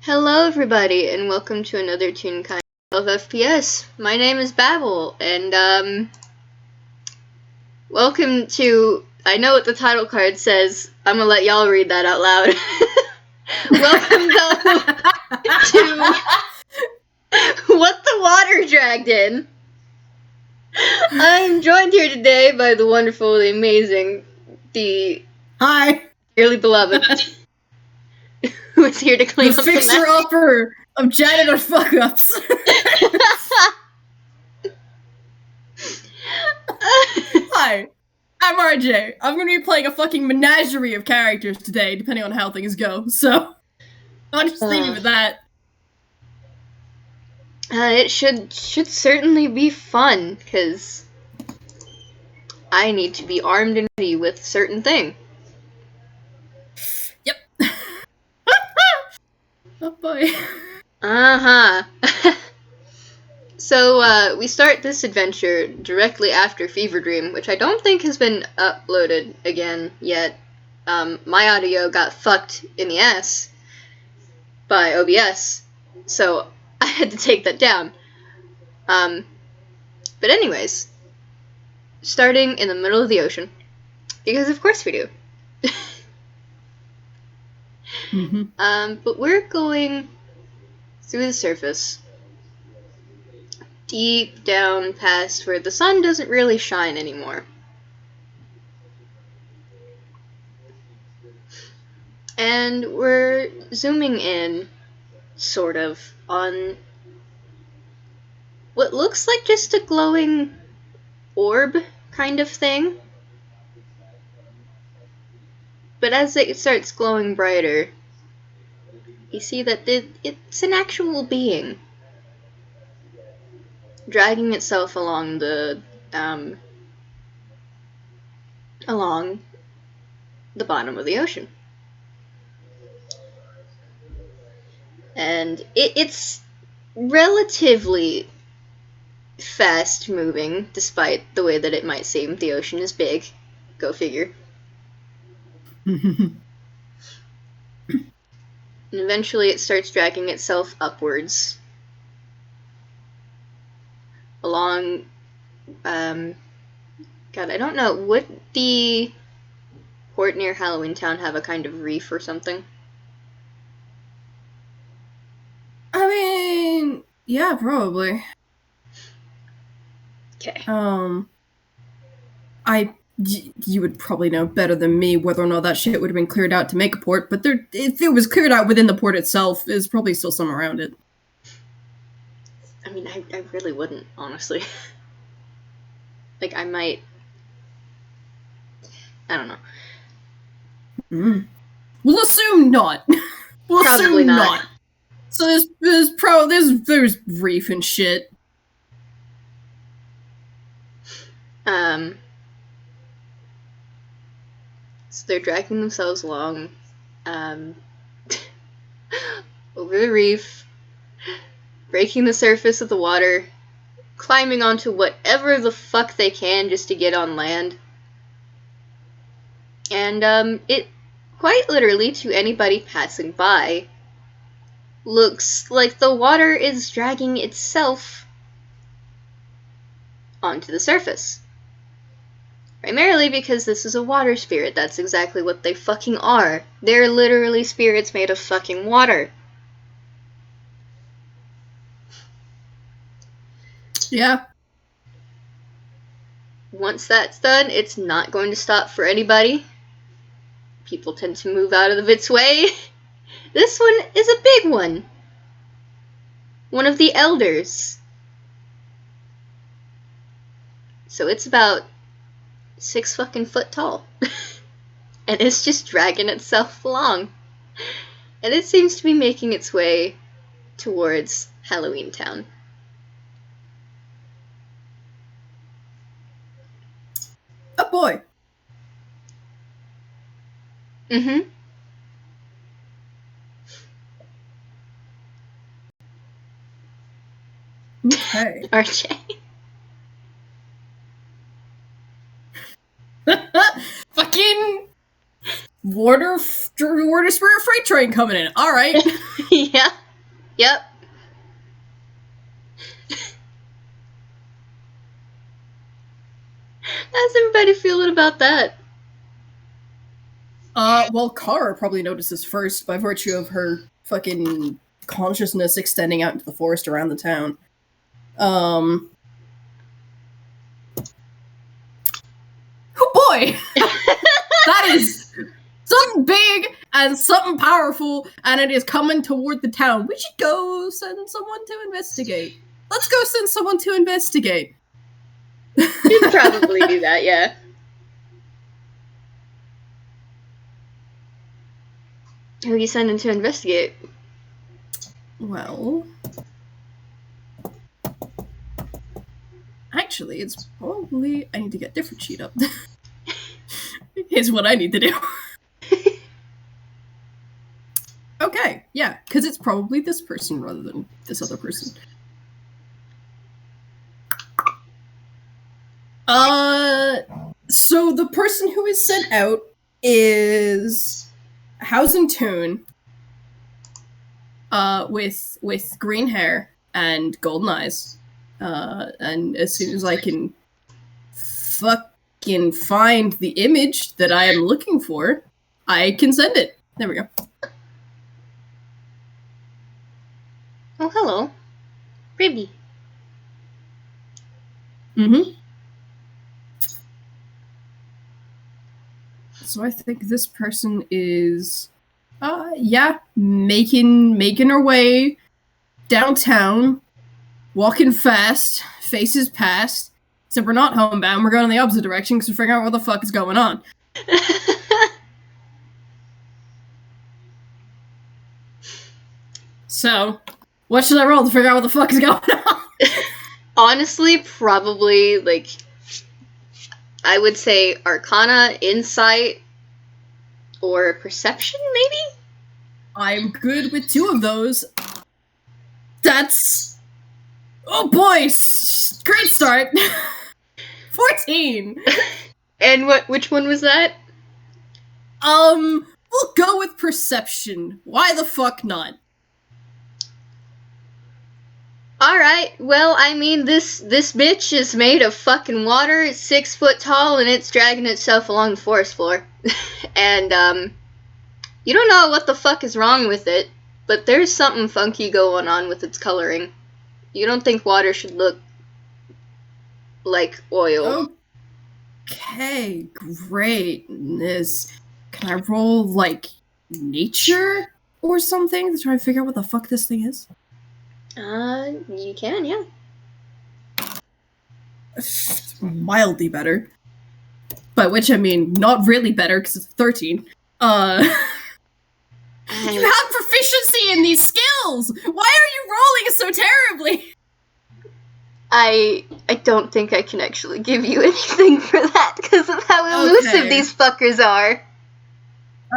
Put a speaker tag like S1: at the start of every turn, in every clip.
S1: Hello everybody, and welcome to another Toonkind of FPS. My name is Babel, and welcome to, I know what the title card says, I'm gonna let y'all read that out loud. Welcome to What the Water Dragged In. I'm joined here today by the wonderful, the amazing, the
S2: Hi,
S1: dearly beloved, who is here to clean
S2: the
S1: up
S2: fixer-upper of janitor fuck-ups. Hi, I'm RJ. I'm gonna be playing a fucking menagerie of characters today, depending on how things go, so I'll just leave you with that.
S1: It should certainly be fun, because I need to be armed and ready with a certain thing.
S2: Yep. Oh boy.
S1: Uh-huh. So, we start this adventure directly after Fever Dream, which I don't think has been uploaded again yet. My audio got fucked in the ass by OBS, so I had to take that down. But anyways, starting in the middle of the ocean, because of course we do. But we're going through the surface, deep down past where the sun doesn't really shine anymore. And we're zooming in, sort of, on what looks like just a glowing orb kind of thing. But as it starts glowing brighter, you see that it's an actual being, dragging itself along along the bottom of the ocean. And it's relatively fast moving, despite the way that it might seem. The ocean is big. Go figure. And eventually it starts dragging itself upwards along, God, I don't know, would the port near Halloween Town have a kind of reef or something?
S2: I mean, yeah, probably.
S1: Okay.
S2: You would probably know better than me whether or not that shit would have been cleared out to make a port, but if it was cleared out within the port itself, there's probably still some around it.
S1: I mean, I really wouldn't, honestly. Like, I might... I don't know.
S2: We'll assume not. We'll
S1: Probably
S2: assume not. So there's reef and shit.
S1: So they're dragging themselves along, over the reef, breaking the surface of the water, climbing onto whatever the fuck they can just to get on land. And, it, quite literally, to anybody passing by, looks like the water is dragging itself onto the surface. Primarily because this is a water spirit. That's exactly what they fucking are. They're literally spirits made of fucking water.
S2: Yeah.
S1: Once that's done, it's not going to stop for anybody. People tend to move out of its way. This one is a big one. One of the elders. So it's about 6 fucking foot tall. And it's just dragging itself along. And it seems to be making its way towards Halloween Town.
S2: Oh boy.
S1: Mm-hmm.
S2: Okay.
S1: RJ.
S2: Fucking water Order Spirit freight train coming in. All right.
S1: Yeah. Yep. How's everybody feeling about that?
S2: Well, Kara probably notices first by virtue of her fucking consciousness extending out into the forest around the town. Oh boy! That is something big and something powerful, and it is coming toward the town. We should go send someone to investigate. Let's go send someone to investigate.
S1: You'd probably do that, yeah. Who are you sending to investigate?
S2: Well, actually, it's probably... I need to get a different sheet up. Here's what I need to do. Okay, yeah, because it's probably this person rather than this other person. So the person who is sent out is Hausen Toon, with green hair and golden eyes. And as soon as I can fucking find the image that I am looking for, I can send it. There we go.
S1: Oh, hello. Ribby.
S2: Mm-hmm. So I think this person is, making her way downtown, walking fast, faces past. Except we're not homebound, we're going in the opposite direction because we're figuring out what the fuck is going on. So, what should I roll to figure out what the fuck is going on?
S1: Honestly, probably, like, I would say Arcana, Insight, or Perception, maybe?
S2: I'm good with 2 of those. That's... Oh boy! Great start! 14!
S1: And which one was that?
S2: We'll go with Perception. Why the fuck not?
S1: Alright, well, I mean, this bitch is made of fucking water, it's 6 foot tall, and it's dragging itself along the forest floor. And, you don't know what the fuck is wrong with it, but there's something funky going on with its coloring. You don't think water should look like oil.
S2: Okay, great. Can I roll, like, nature or something to try and figure out what the fuck this thing is?
S1: You can, yeah.
S2: Mildly better. By which I mean not really better, because it's 13. You have proficiency in these skills! Why are you rolling so terribly?
S1: I don't think I can actually give you anything for that, because of how elusive these fuckers are.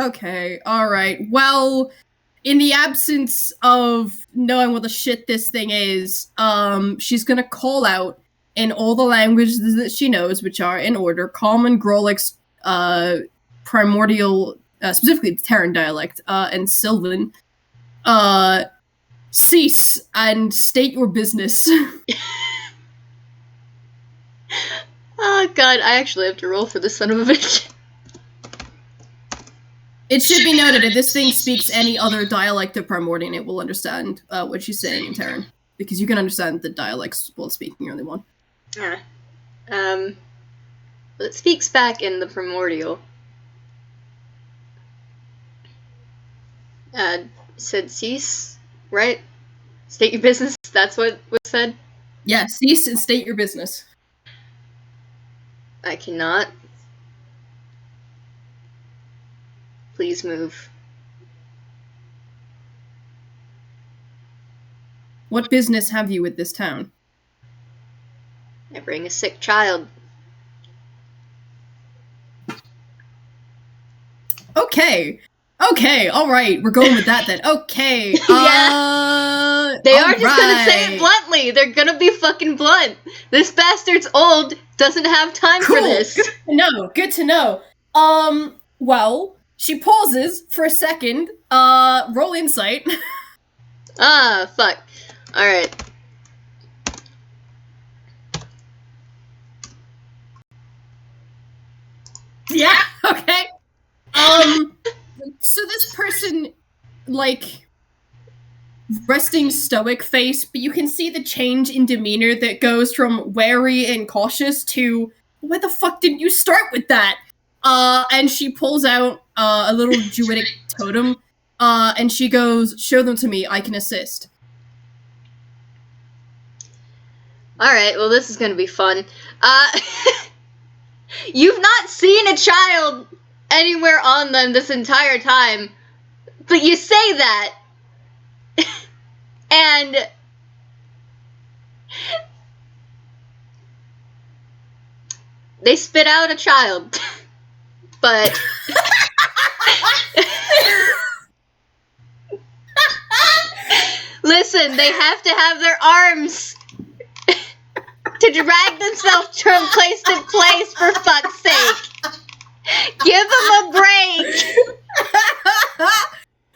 S2: Okay, alright. Well, in the absence of knowing what the shit this thing is, she's gonna call out in all the languages that she knows, which are in order, Common, Grolix, Primordial, specifically the Terran dialect, and Sylvan, cease and state your business.
S1: Oh god, I actually have to roll for this son of a bitch.
S2: It should be noted, if this thing speaks any other dialect of Primordian, it will understand what she's saying in Terran. Because you can understand the dialects while speaking only one.
S1: Well, it speaks back in the Primordial. Said cease, right? State your business, that's what was said?
S2: Yeah, cease and state your business.
S1: I cannot. Please move.
S2: What business have you with this town?
S1: I bring a sick child.
S2: Okay, alright, we're going with that then. Okay,
S1: yeah. They are just gonna say it bluntly. They're gonna be fucking blunt. This bastard's old, doesn't have time for this.
S2: Good to know. Well, She pauses for a second. Roll insight.
S1: Ah, fuck. Alright.
S2: Yeah, okay. So this person, like, resting stoic face, but you can see the change in demeanor that goes from wary and cautious to, why the fuck didn't you start with that? And she pulls out a little druidic totem, and she goes, show them to me, I can assist.
S1: Alright, well this is gonna be fun. You've not seen a child anywhere on them this entire time, but you say that, and they spit out a child. But listen, they have to have their arms to drag themselves from place to place, for fuck's sake. Give them a break.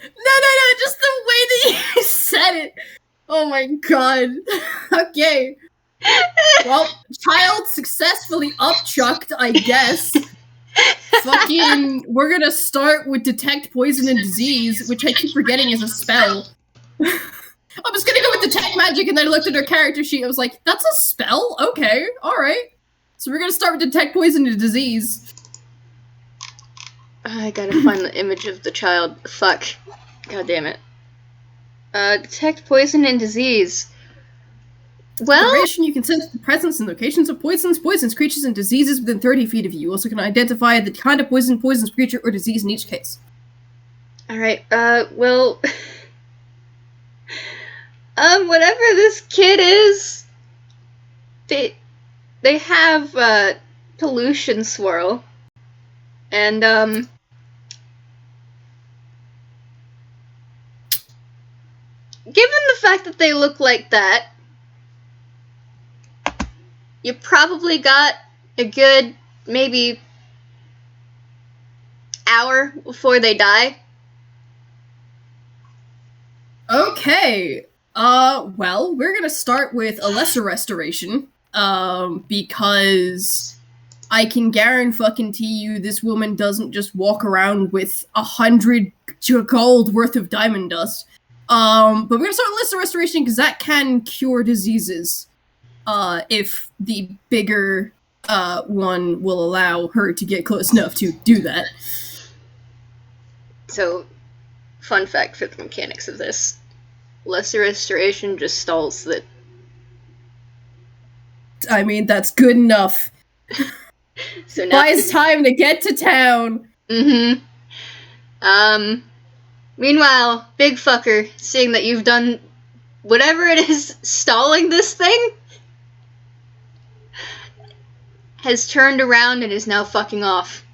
S2: No, just the way that you said it. Oh my god. Okay. Well, child successfully upchucked, I guess. Fucking, we're gonna start with detect poison and disease, which I keep forgetting is a spell. I was gonna go with detect magic, and then I looked at her character sheet. I was like, "That's a spell? Okay, all right." So we're gonna start with detect poison and disease.
S1: I gotta find the image of the child. Fuck. God damn it. Detect poison and disease. Well,
S2: Duration, you can sense the presence and locations of poisons, creatures, and diseases within 30 feet of you. You also can identify the kind of poison, creature, or disease in each case.
S1: Alright, well... whatever this kid is, they have, pollution swirl. And, given the fact that they look like that, you probably got a good, maybe, hour before they die.
S2: Okay. Well, we're gonna start with a lesser restoration, because I can guarantee you this woman doesn't just walk around with 100 gold worth of diamond dust. But we're gonna start with lesser restoration because that can cure diseases, if the bigger, one will allow her to get close enough to do that.
S1: So, fun fact for the mechanics of this. Lesser restoration just stalls that.
S2: I mean, that's good enough.
S1: So now
S2: buys time to get to town.
S1: Mm-hmm. Meanwhile, big fucker, seeing that you've done whatever it is stalling this thing, has turned around and is now fucking off.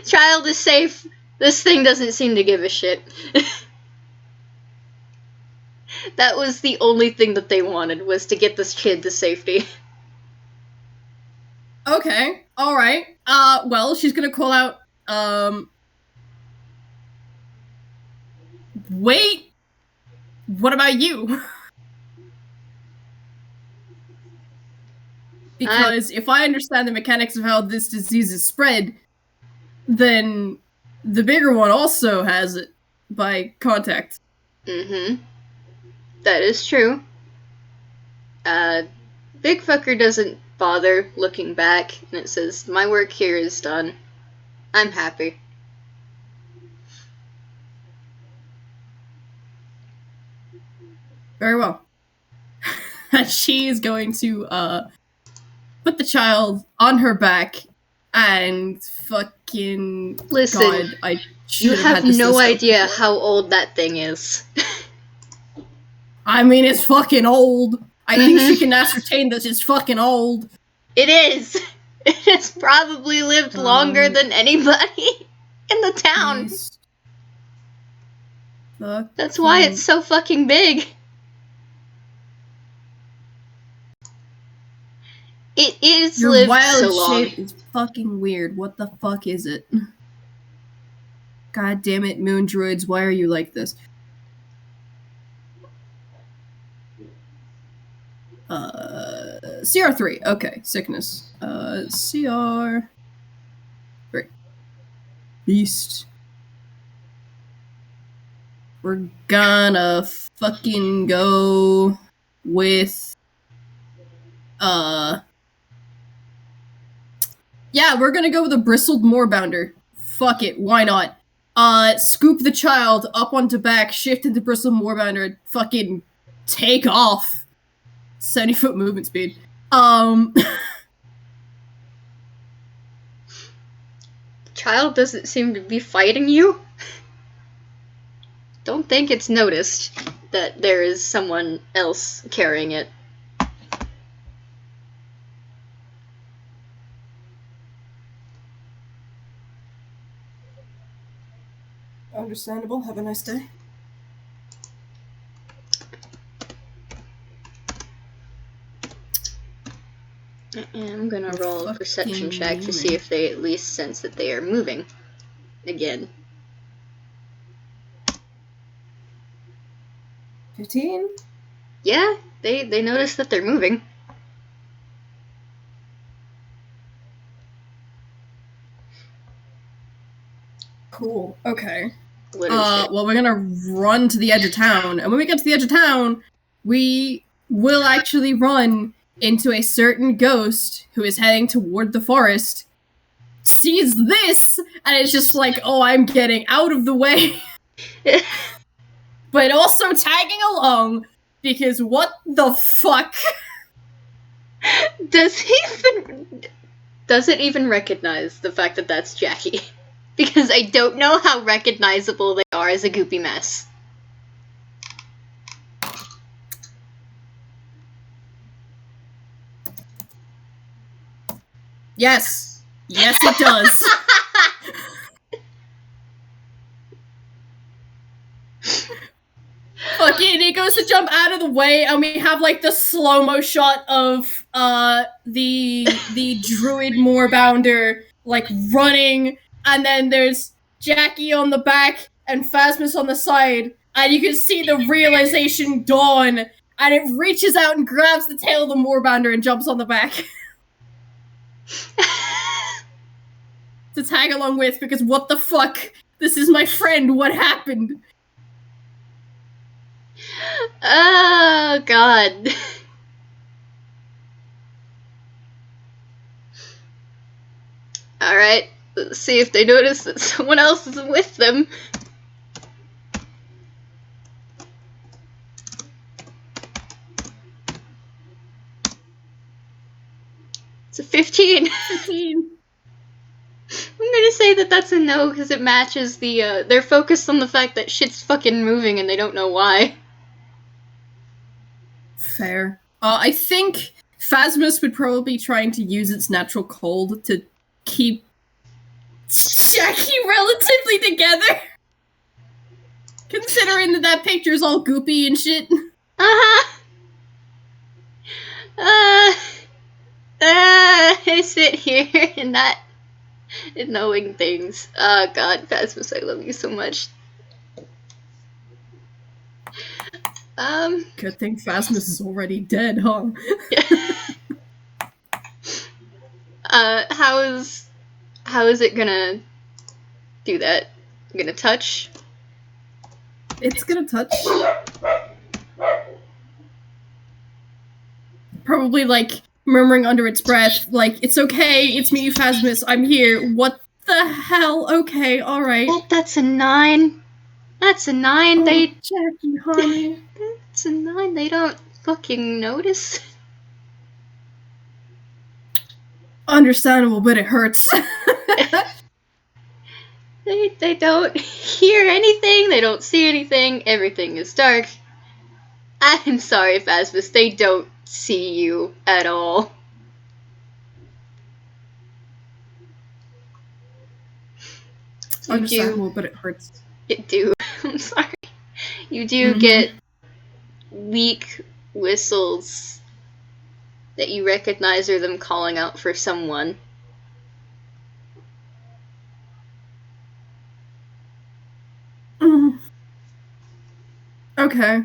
S1: Child is safe. This thing doesn't seem to give a shit. That was the only thing that they wanted, was to get this kid to safety.
S2: Okay, alright. Well, she's gonna call out, wait! What about you? Because if I understand the mechanics of how this disease is spread, then the bigger one also has it by contact.
S1: Mm-hmm. That is true. Big fucker doesn't bother looking back, and it says, my work here is done. I'm happy.
S2: Very well. And she's going to, put the child on her back and fucking...
S1: Listen,
S2: God, I
S1: you
S2: should have
S1: have
S2: had this
S1: no
S2: list out
S1: idea
S2: before.
S1: how old that thing is.
S2: I mean, it's fucking old. I think she can ascertain that it's fucking old.
S1: It is. It has probably lived longer than anybody in the town. That's why it's so fucking big. It's
S2: Your
S1: lived
S2: wild
S1: so long.
S2: shape is fucking weird. What the fuck is it? God damn it, moon druids, why are you like this? CR3. Okay, sickness. CR3. Beast. We're gonna fucking go with yeah, we're gonna go with a bristled moorbounder. Fuck it, why not? Scoop the child up onto back, shift into bristled moorbounder, and fucking take off. 70-foot movement speed.
S1: Child doesn't seem to be fighting you. Don't think it's noticed that there is someone else carrying it.
S2: Understandable. Have a nice day.
S1: I'm gonna roll a perception check to see if they at least sense that they are moving again.
S2: 15?
S1: Yeah, they notice that they're moving.
S2: Cool. Okay.
S1: Shit.
S2: Well, we're gonna run to the edge of town, and when we get to the edge of town, we will actually run into a certain ghost who is heading toward the forest, sees this, and it's just like, oh, I'm getting out of the way. But also tagging along, because what the fuck?
S1: Does it even recognize the fact that that's Jackie? Because I don't know how recognizable they are as a goopy mess.
S2: Yes. Yes, it does. Fucking, it goes to jump out of the way, and we have like the slow-mo shot of the druid moorbounder like running, and then there's Jackie on the back and Phasmus on the side, and you can see the realization dawn, and it reaches out and grabs the tail of the moorbounder and jumps on the back. To tag along with, because what the fuck? This is my friend, what happened?
S1: Oh, God. Alright, let's see if they notice that someone else is with them. It's a 15.
S2: 15.
S1: I'm gonna say that that's a no, because it matches the, they're focused on the fact that shit's fucking moving and they don't know why.
S2: Fair. I think Phasmus would probably be trying to use its natural cold to keep Jackie relatively together. Considering that picture's all goopy and shit.
S1: I sit here and not knowing things. Oh, God, Phasmus, I love you so much.
S2: Good thing Phasmus is already dead, huh?
S1: How is it gonna do that? Gonna touch?
S2: It's gonna touch. Probably, like, murmuring under its breath, like, it's okay, it's me, Phasmus, I'm here. What the hell? Okay, alright.
S1: Oh, that's a 9. That's a 9.
S2: Oh,
S1: They...
S2: Jackie, honey.
S1: That's a 9. They don't fucking notice.
S2: Understandable, but it hurts.
S1: They don't hear anything, they don't see anything, everything is dark. I'm sorry, Phasmus, they don't see you at all.
S2: Understandable, but it hurts.
S1: It do. I'm sorry. You do get weak whistles that you recognize are them calling out for someone.
S2: Okay.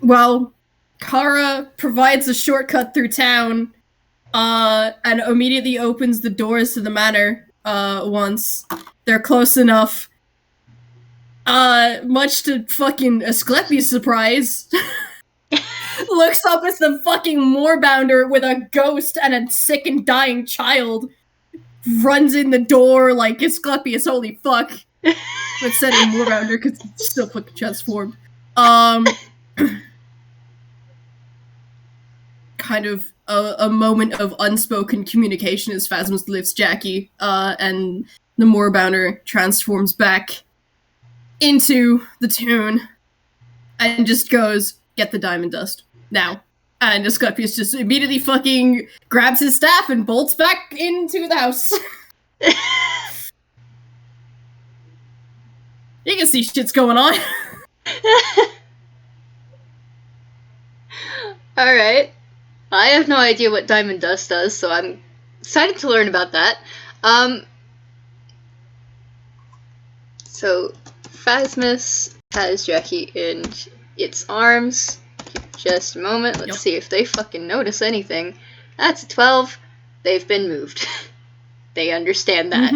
S2: Well, Kara provides a shortcut through town, and immediately opens the doors to the manor, once they're close enough. Much to fucking Asclepius' surprise, looks up at the fucking moorbounder with a ghost and a sick and dying child, runs in the door like Asclepius, holy fuck. But said in moorbounder because it's still fucking transformed. Kind of a moment of unspoken communication as Phasmus lifts Jackie, and the moorbounder transforms back into the Toon and just goes, "Get the diamond dust now." And Asclepius just immediately fucking grabs his staff and bolts back into the house. You can see shit's going on.
S1: Alright. I have no idea what diamond dust does, so I'm excited to learn about that. So Phasmus has Jackie in its arms. Just a moment, let's see if they fucking notice anything. That's a 12. They've been moved. They understand that.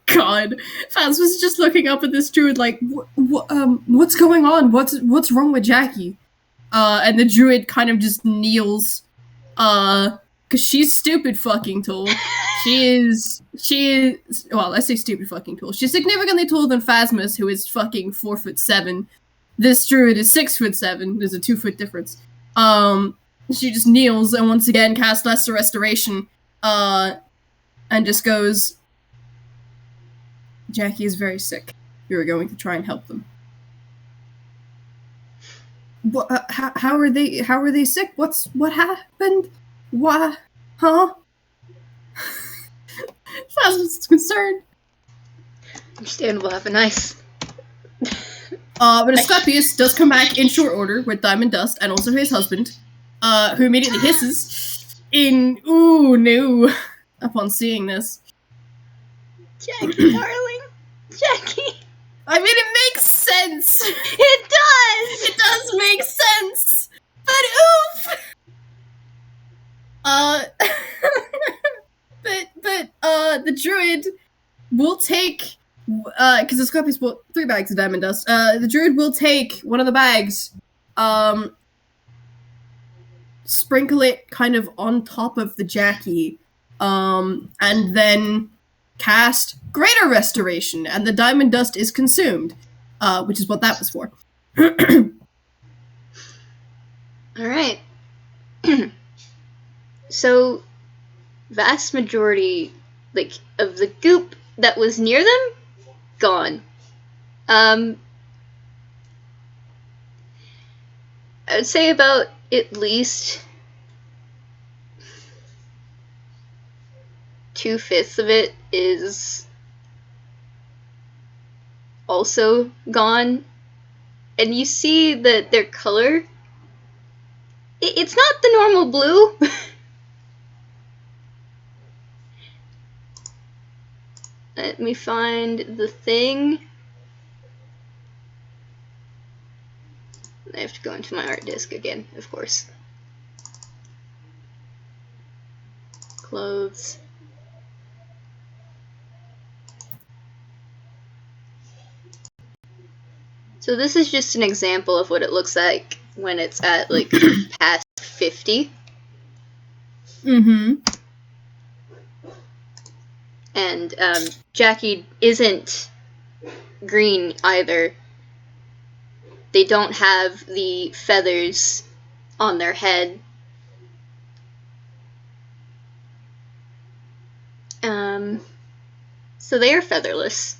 S2: God, Phasmus was just looking up at this druid like, what's going on? What's wrong with Jackie? And the druid kind of just kneels, cause she's stupid fucking tall. She is, well, I say stupid fucking tall. She's significantly taller than Phasmus, who is fucking 4'7". This druid is 6'7". There's a 2 foot difference. She just kneels and once again casts Lesser Restoration, and just goes, "Jackie is very sick. You are going to try and help them." What? How are they? How are they sick? What happened? What? Huh? Phasmus is concerned.
S1: Understandable. Have a nice.
S2: But Asclepius does come back in short order with Diamond Dust and also his husband, who immediately hisses in "Ooh no" upon seeing this.
S1: Jackie, darling. Jackie.
S2: I mean, it makes sense.
S1: It does.
S2: It does make sense. But oof. The druid will take, because Asclepius bought 3 bags of diamond dust. The druid will take one of the bags, sprinkle it kind of on top of the Jackie, and then cast Greater Restoration, and the diamond dust is consumed, which is what that was for.
S1: Alright. So, vast majority, of the goop that was near them, gone. I would say about at least 2/5 of it is also gone. And you see that their color, it's not the normal blue. Let me find the thing. I have to go into my art disk again, of course. Clothes. So this is just an example of what it looks like when it's at, past 50.
S2: Mm-hmm.
S1: And, Jackie isn't green either. They don't have the feathers on their head. So they are featherless.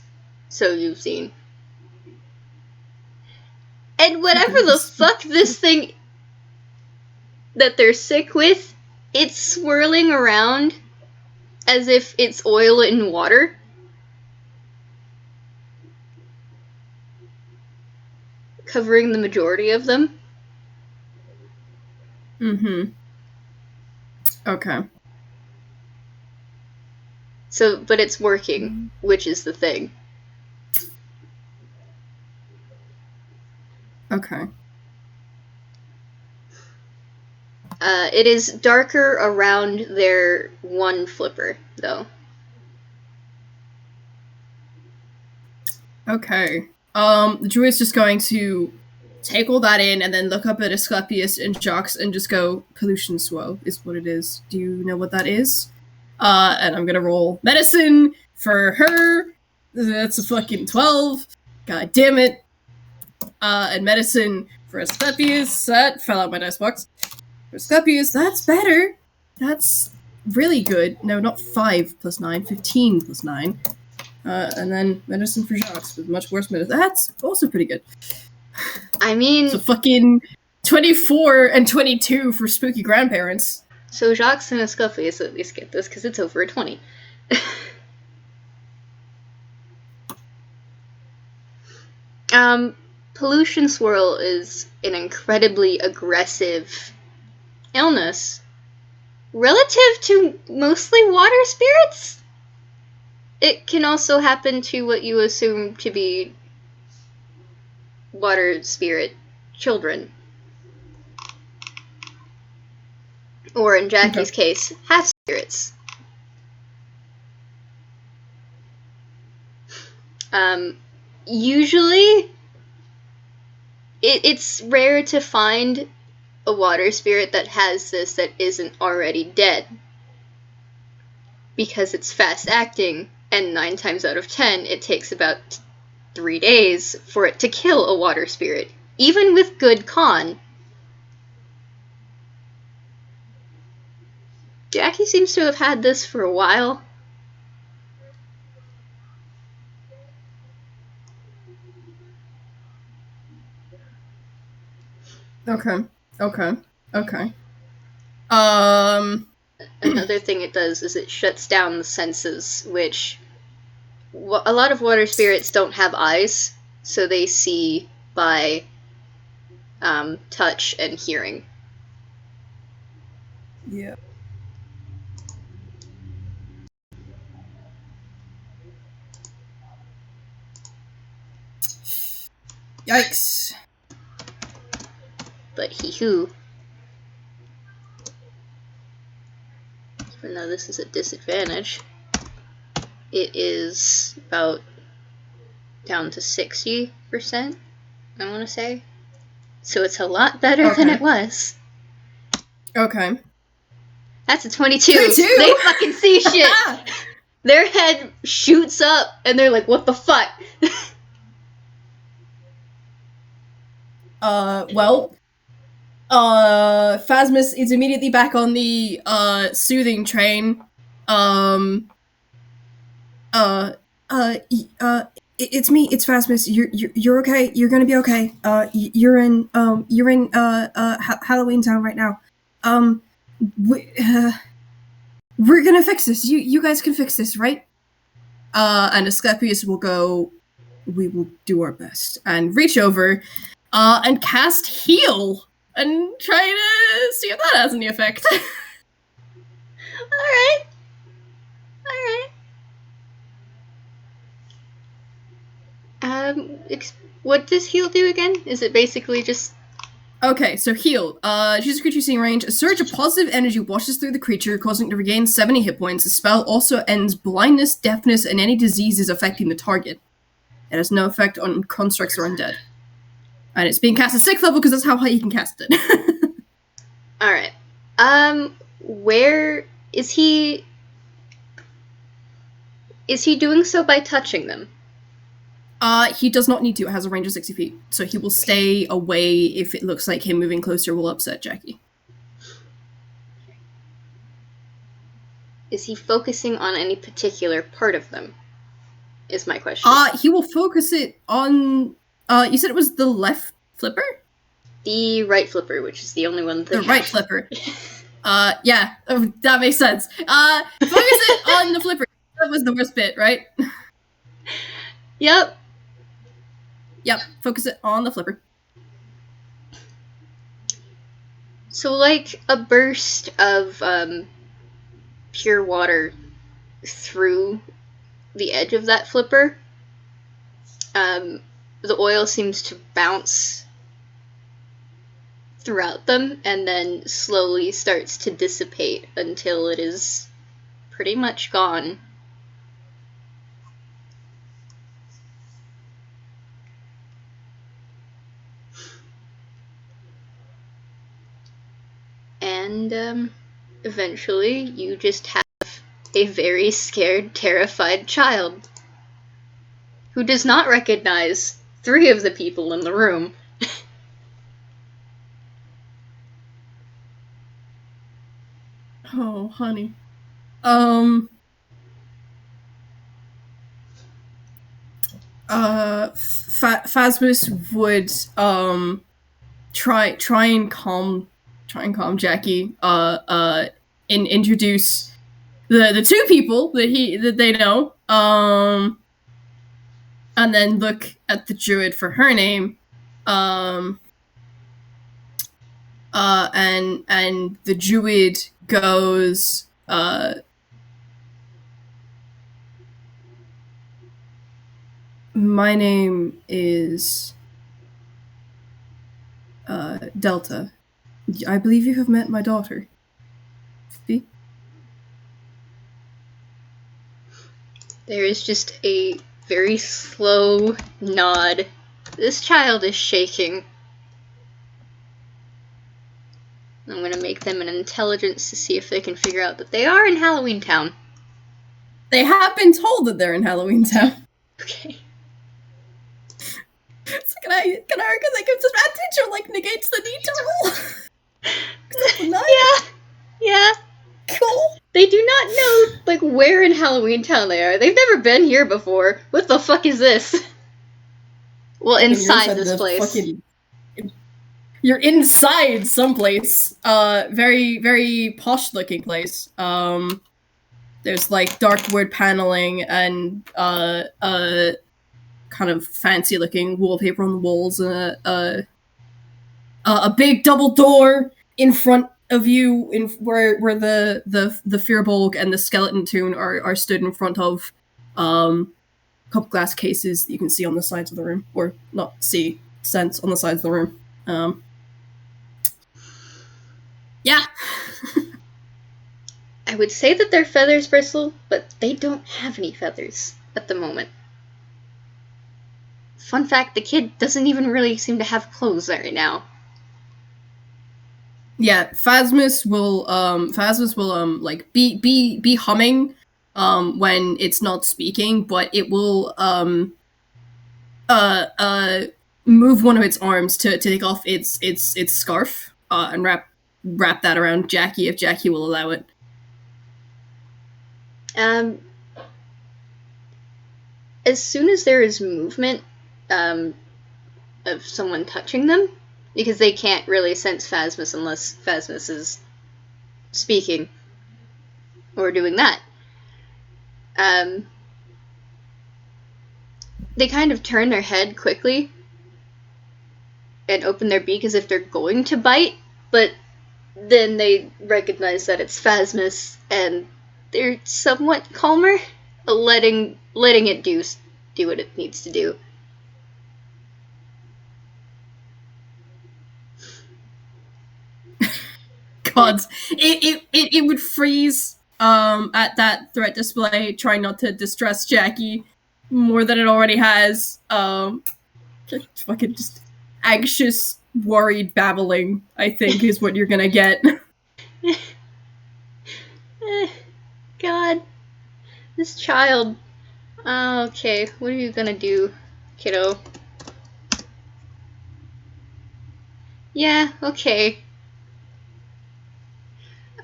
S1: So you've seen. And whatever the fuck this thing that they're sick with, it's swirling around as if it's oil in water. Covering the majority of them.
S2: Mm-hmm. Okay.
S1: So, but it's working, which is the thing.
S2: Okay.
S1: It is darker around their one flipper, though.
S2: Okay. The druid's just going to take all that in and then look up at Asclepius and Jocks and just go, pollution swirl is what it is. Do you know what that is? And I'm gonna roll medicine for her. That's a fucking 12. God damn it. And medicine for Asclepius. That fell out my dice box. For Asclepius, that's better. That's really good. No, not 5 plus 9, 15 plus 9. And then medicine for Jocks with much worse medicine. That's also pretty good.
S1: I mean...
S2: So fucking 24 and 22 for spooky grandparents.
S1: So Jacques and Asclepius at least get this, because it's over a 20. Pollution swirl is an incredibly aggressive illness. Relative to mostly water spirits? It can also happen to what you assume to be water spirit children. Or in Jackie's case, half-spirits. Usually, it's rare to find a water spirit that has this that isn't already dead. Because it's fast-acting, and 9 times out of 10, it takes about 3 days for it to kill a water spirit. Even with good con. Jackie seems to have had this for a while.
S2: Okay.
S1: Another thing it does is it shuts down the senses, which a lot of water spirits don't have eyes, so they see by touch and hearing.
S2: Yeah. Yikes.
S1: But he-hoo. Even though this is a disadvantage, it is about down to 60%, I want to say. So it's a lot better than it was.
S2: Okay.
S1: That's a 22.
S2: 22?
S1: They fucking see shit. Their head shoots up, and they're like, what the fuck?
S2: Phasmus is immediately back on the, soothing train. It's me, it's Phasmus. You're okay. You're gonna be okay. You're in Halloween Town right now. We're gonna fix this. You guys can fix this, right? And Asclepius will go, we will do our best, and reach over, and cast Heal, and try to see if that has any effect.
S1: Alright. What does Heal do again? Is it basically just...
S2: Okay, so Heal. Choose a creature seeing range. A surge of positive energy washes through the creature, causing it to regain 70 hit points. The spell also ends blindness, deafness, and any diseases affecting the target. It has no effect on constructs or undead. And it's being cast at 6th level because that's how high you can cast it.
S1: Alright. Where is he... Is he doing so by touching them?
S2: He does not need to. It has a range of 60 feet. So he will stay away if it looks like him moving closer will upset Jackie.
S1: Is he focusing on any particular part of them? Is my question.
S2: He will focus it on... you said it was the left flipper?
S1: The right flipper, which is the only one that
S2: The right flipper. Yeah, that makes sense. Focus it on the flipper. That was the worst bit, right?
S1: Yep.
S2: Yep, focus it on the flipper.
S1: So, like a burst of pure water through the edge of that flipper, the oil seems to bounce throughout them and then slowly starts to dissipate until it is pretty much gone. And eventually you just have a very scared, terrified child who does not recognize 3 of the people in the room.
S2: Oh, honey. Phasmus would try and calm Jackie. Introduce the 2 people that they know. And then look at the druid for her name. And the druid goes, my name is Delta. I believe you have met my daughter. See?
S1: There is just a very slow nod. This child is shaking. I'm gonna make them an intelligence to see if they can figure out that they are in Halloween Town.
S2: They have been told that they're in Halloween Town.
S1: Okay.
S2: So can I give disadvantage or like negates the need to roll?
S1: Yeah.
S2: Cool.
S1: They do not know like where in Halloween Town they are. They've never been here before. What the fuck is this? Well, inside this place.
S2: You're inside someplace. Very, very posh looking place. There's like dark wood paneling and kind of fancy looking wallpaper on the walls and a big double door in front of you in where the Firbolg and the skeleton tomb are stood in front of. A couple glass cases that you can see on the sides of the room, or not see, sense on the sides of the room. Yeah.
S1: I would say that their feathers bristle, but they don't have any feathers at the moment. Fun fact, the kid doesn't even really seem to have clothes right now.
S2: Yeah, Phasmus will like be humming when it's not speaking, but it will move one of its arms to take off its scarf and wrap that around Jackie if Jackie will allow it.
S1: As soon as there is movement of someone touching them, because they can't really sense Phasmus unless Phasmus is speaking or doing that, they kind of turn their head quickly and open their beak as if they're going to bite, but then they recognize that it's Phasmus and they're somewhat calmer, letting it do what it needs to do.
S2: God, it would freeze at that threat display, trying not to distress Jackie more than it already has. Fucking just anxious, worried babbling, I think, is what you're gonna get.
S1: God, this child. Okay, what are you gonna do, kiddo? Yeah, okay.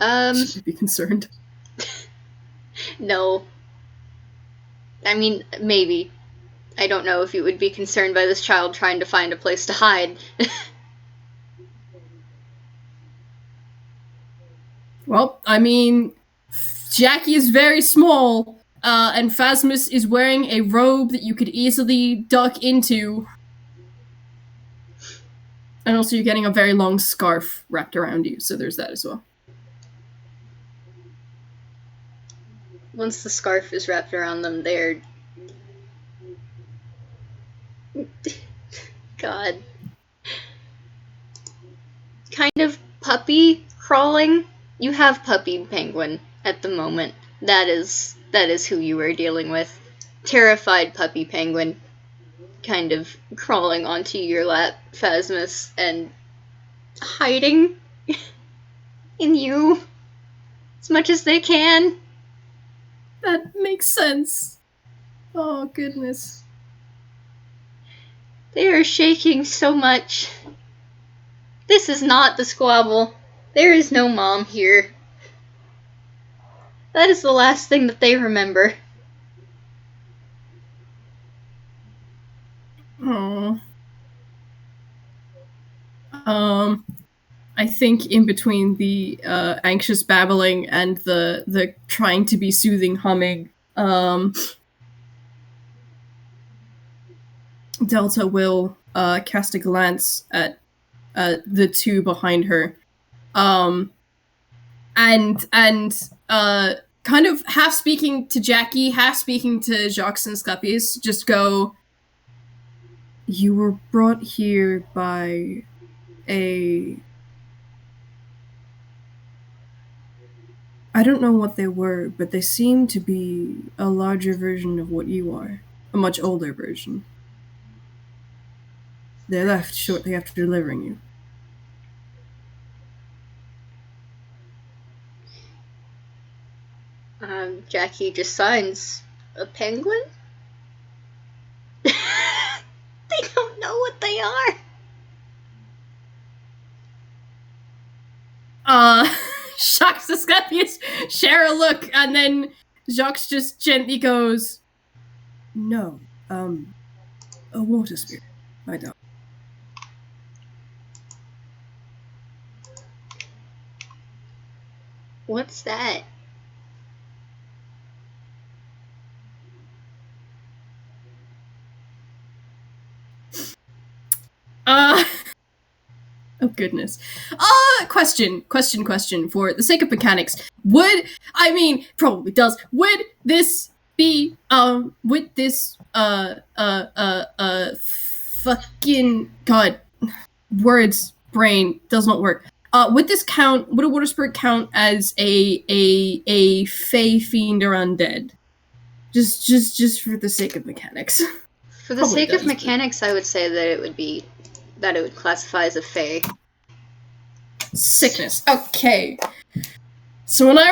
S2: Should you be concerned?
S1: No. I mean, maybe. I don't know if you would be concerned by this child trying to find a place to hide.
S2: Well, I mean, Jackie is very small, and Phasmus is wearing a robe that you could easily duck into. And also, you're getting a very long scarf wrapped around you, so there's that as well.
S1: Once the scarf is wrapped around them, they're... God. Kind of puppy crawling. You have puppy penguin at the moment. That is who you are dealing with. Terrified puppy penguin kind of crawling onto your lap, Phasmus, and hiding in you as much as they can.
S2: That makes sense. Oh, goodness.
S1: They are shaking so much. This is not the squabble. There is no mom here. That is the last thing that they remember.
S2: Oh. I think in between the anxious babbling and the trying to be soothing humming, Delta will cast a glance at the two behind her, and kind of half speaking to Jackie, half speaking to Jacques and Scapius, just go, "You were brought here by a... I don't know what they were, but they seem to be a larger version of what you are. A much older version. They left shortly after delivering you."
S1: Jackie just signs a penguin? They don't know what they are.
S2: Jacques and Scapius share a look, and then Jacques just gently goes, "No, a water spirit, I doubt."
S1: What's that?
S2: Oh goodness. Question for the sake of mechanics. Probably does. Would this be, fucking, God, words, brain, does not work. Would a water spirit count as a fey fiend or undead? Just for the sake of mechanics.
S1: For the sake of mechanics, I would say that it would classify as a fae.
S2: Sickness. Okay. So when I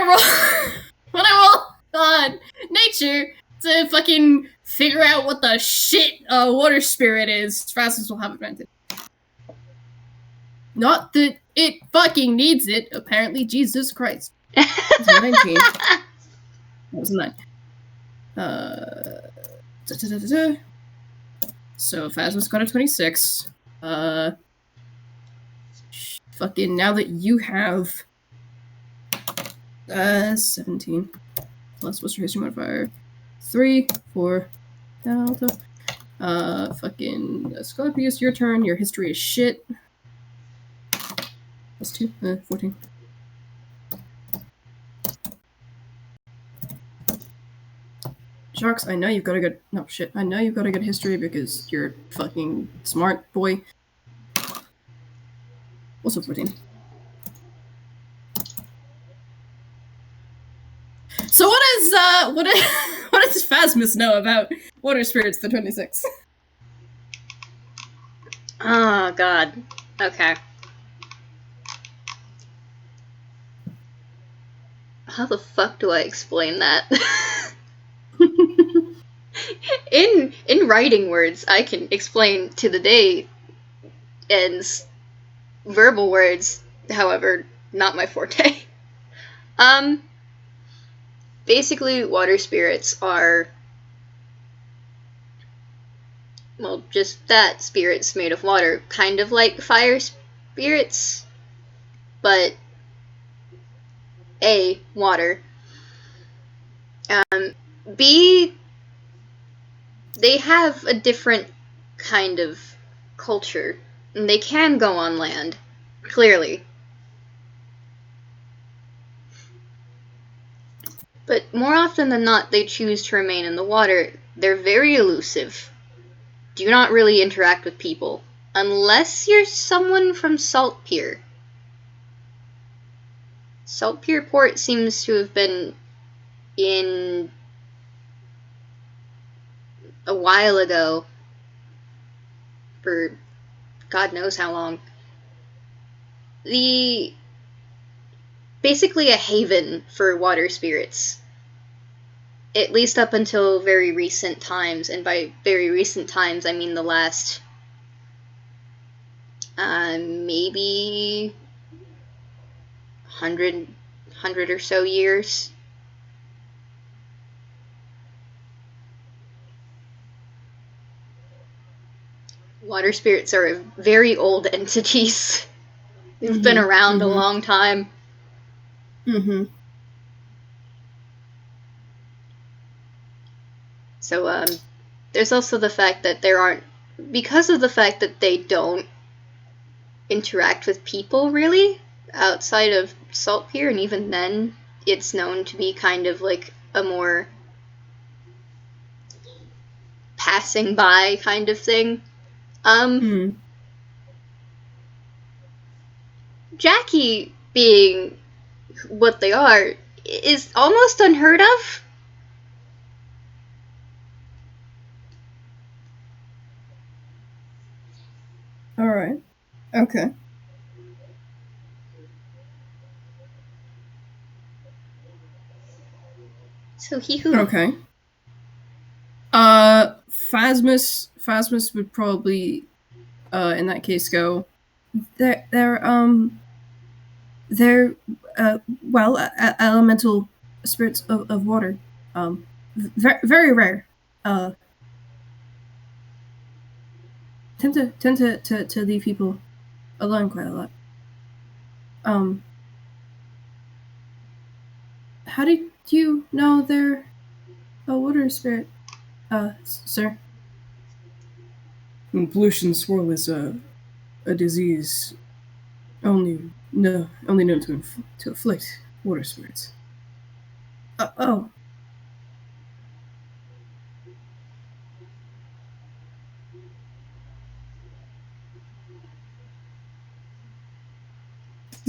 S2: roll on nature to fucking figure out what the shit a water spirit is, Phasmus will have advantage. Not that it fucking needs it. Apparently, Jesus Christ. That was 19. That was a 9. So Phasmus got a 26. Fucking now that you have 17 plus what's your history modifier? 3, 4, Delta. Fucking Scorpius, your turn. Your history is shit. Plus 2, 14. Sharks, I know you've got a good... No, shit. I know you've got a good history because you're fucking smart, boy. Also 14. So what does Phasmus know about water spirits, the 26?
S1: Oh, God. Okay. How the fuck do I explain that? In writing words, I can explain to the day, and verbal words, however, not my forte. Basically, water spirits are, well, just that, spirits made of water, kind of like fire spirits, but A, water. B, they have a different kind of culture. And they can go on land, clearly. But more often than not, they choose to remain in the water. They're very elusive. Do not really interact with people. Unless you're someone from Saltpier. Saltpier Port seems to have been in a while ago, for God knows how long. Basically a haven for water spirits. At least up until very recent times, and by very recent times I mean the last maybe 100 or so years. Water spirits are very old entities. They've been around a long time. So there's also the fact that because of the fact that they don't interact with people really outside of Saltpier, and even then it's known to be kind of like a more passing by kind of thing. Jackie being what they are is almost unheard of.
S2: Alright. Okay.
S1: So he who?
S2: Okay. Phasmus would probably, in that case, go. They're elemental spirits of water. Very rare. Tend to leave people alone quite a lot. How did you know they're a water spirit, sir? Pollution swirl is a disease only known to afflict water spirits. Oh.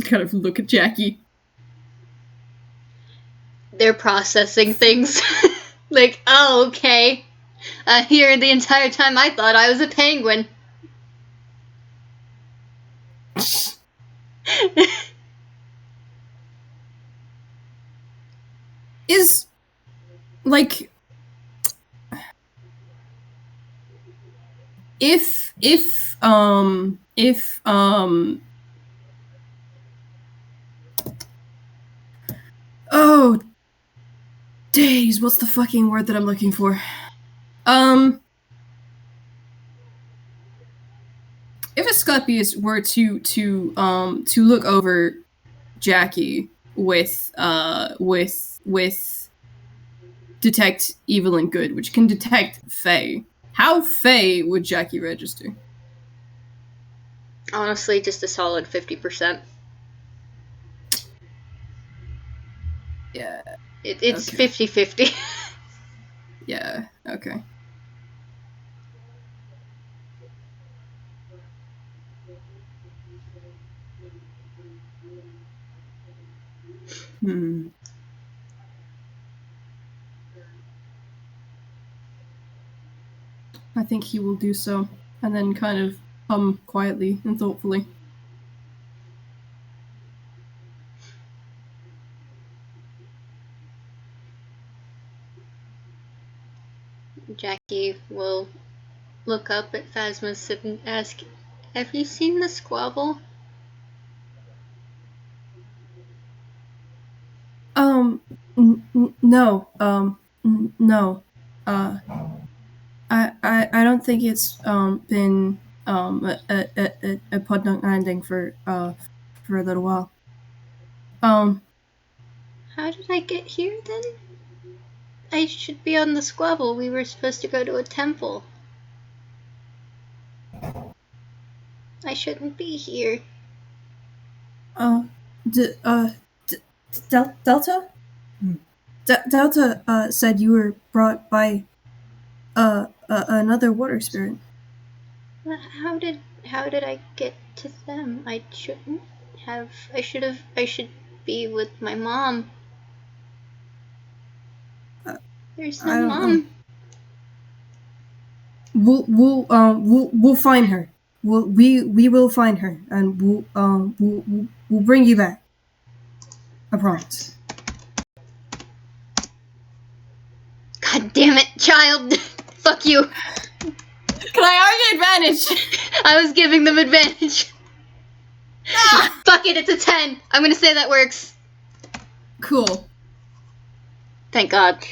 S2: Kind of look at Jackie.
S1: They're processing things. Like, oh, okay. Here the entire time I thought I was a penguin.
S2: Is, like, if oh days, what's the fucking word that I'm looking for? If Asclepius were to look over Jackie with detect evil and good, which can detect Fey, how Fey would Jackie register?
S1: Honestly, just a solid 50%.
S2: Yeah.
S1: It's 50-50.
S2: Yeah, okay. I think he will do so, and then kind of hum quietly and thoughtfully.
S1: Jackie will look up at Phasmus and ask, "Have you seen the squabble?"
S2: No. No. I don't think it's been a podunk landing for a little while.
S1: How did I get here then? I should be on the squabble. We were supposed to go to a temple. I shouldn't be here.
S2: Delta? Delta, said you were brought by, another water spirit.
S1: How did I get to them? I shouldn't have. I should be with my mom. There's no mom.
S2: We'll find her. We will find her, and we'll bring you back. I promise.
S1: God damn it, child! Fuck you.
S2: Can I argue advantage?
S1: I was giving them advantage.
S2: Ah!
S1: Fuck it, it's a 10. I'm gonna say that works.
S2: Cool.
S1: Thank God.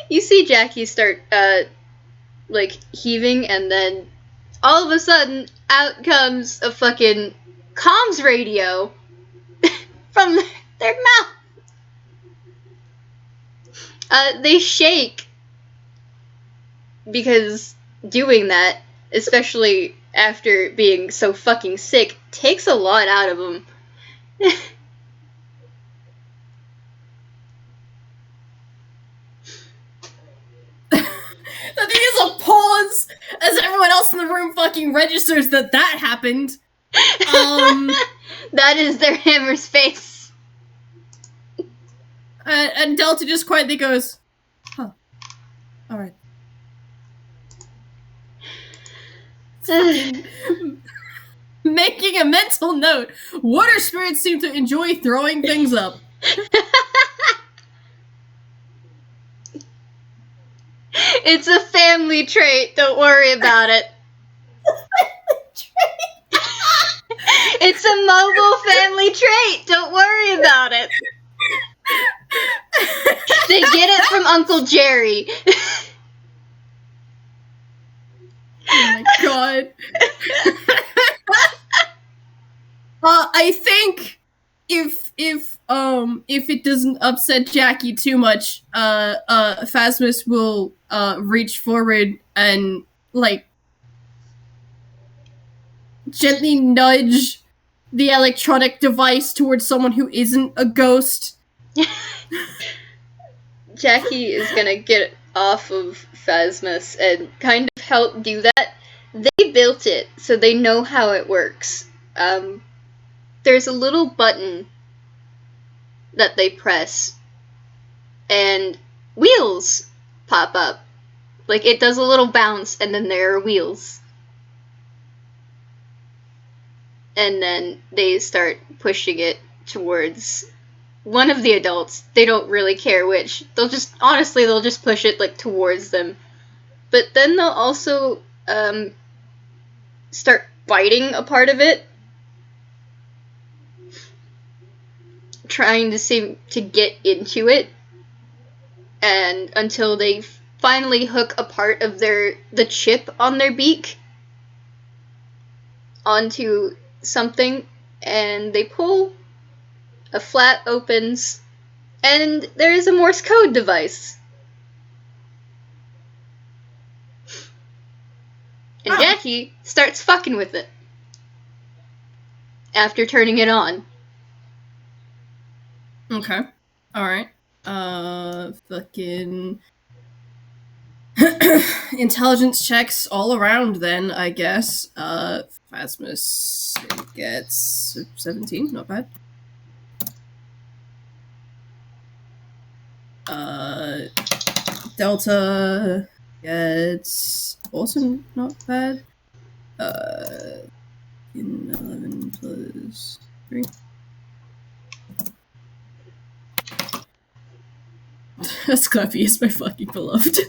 S1: You see Jackie start, heaving, and then all of a sudden, out comes a fucking comms radio from their mouth. They shake because doing that, especially after being so fucking sick, takes a lot out of them.
S2: The thing is a pause as everyone else in the room fucking registers that happened.
S1: That is their hammer's face.
S2: And Delta just quietly goes, huh. Alright. Making a mental note, water spirits seem to enjoy throwing things up.
S1: It's a family trait, don't worry about it. It's a mobile family trait, don't worry about it. They get it from Uncle Jerry.
S2: Oh my god. I think if it doesn't upset Jackie too much, Phasmus will reach forward and gently nudge the electronic device towards someone who isn't a ghost.
S1: Jackie is gonna get off of Phasmus and kind of help do that. They built it, so they know how it works. There's a little button that they press, and wheels pop up. Like, it does a little bounce, and then there are wheels. And then they start pushing it towards one of the adults. They don't really care which. They'll just push it, towards them. But then they'll also, start biting a part of it, trying to get into it, and until they finally hook a part of the chip on their beak onto something, and they pull, a flap opens, and there is a Morse code device. And Jackie starts fucking with it after turning it on.
S2: Okay. Alright. Fucking intelligence checks all around then, I guess. Phasmus gets 17, not bad. Delta gets also not bad. 11 plus 3. Sclappy is my fucking beloved.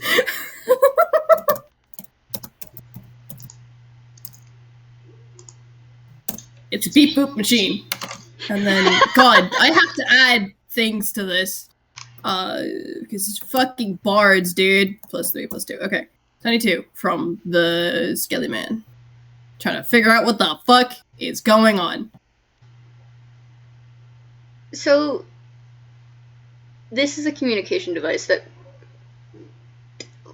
S2: It's a beep boop machine. And then, God, I have to add things to this. Because it's fucking bards, dude. Plus 3, plus 2. Okay. 22 from the Skelly Man. Trying to figure out what the fuck is going on.
S1: So, this is a communication device that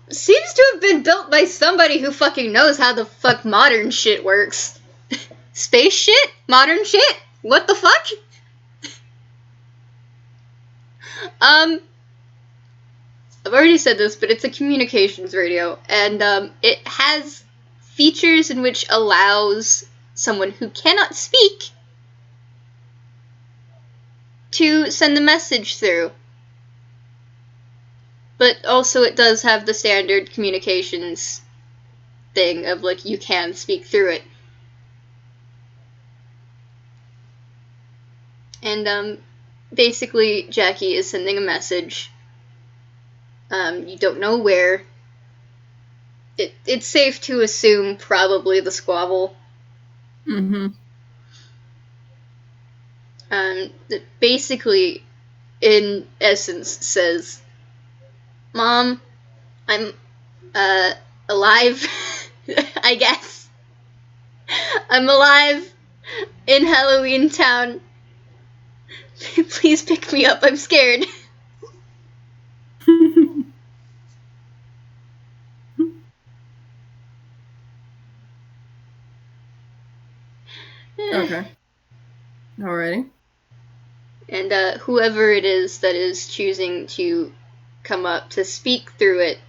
S1: seems to have been built by somebody who fucking knows how the fuck modern shit works. Space shit? Modern shit? What the fuck? I've already said this, but it's a communications radio, and it has features in which allows someone who cannot speak to send a message through. But also it does have the standard communications thing of, like, you can speak through it. And, basically, Jackie is sending a message. You don't know where. It's safe to assume probably the squabble.
S2: Mm-hmm.
S1: That basically, in essence, says, Mom, I'm, alive, I guess. I'm alive in Halloween Town. Please pick me up, I'm scared.
S2: Okay. Alrighty.
S1: And whoever it is that is choosing to come up to speak through it,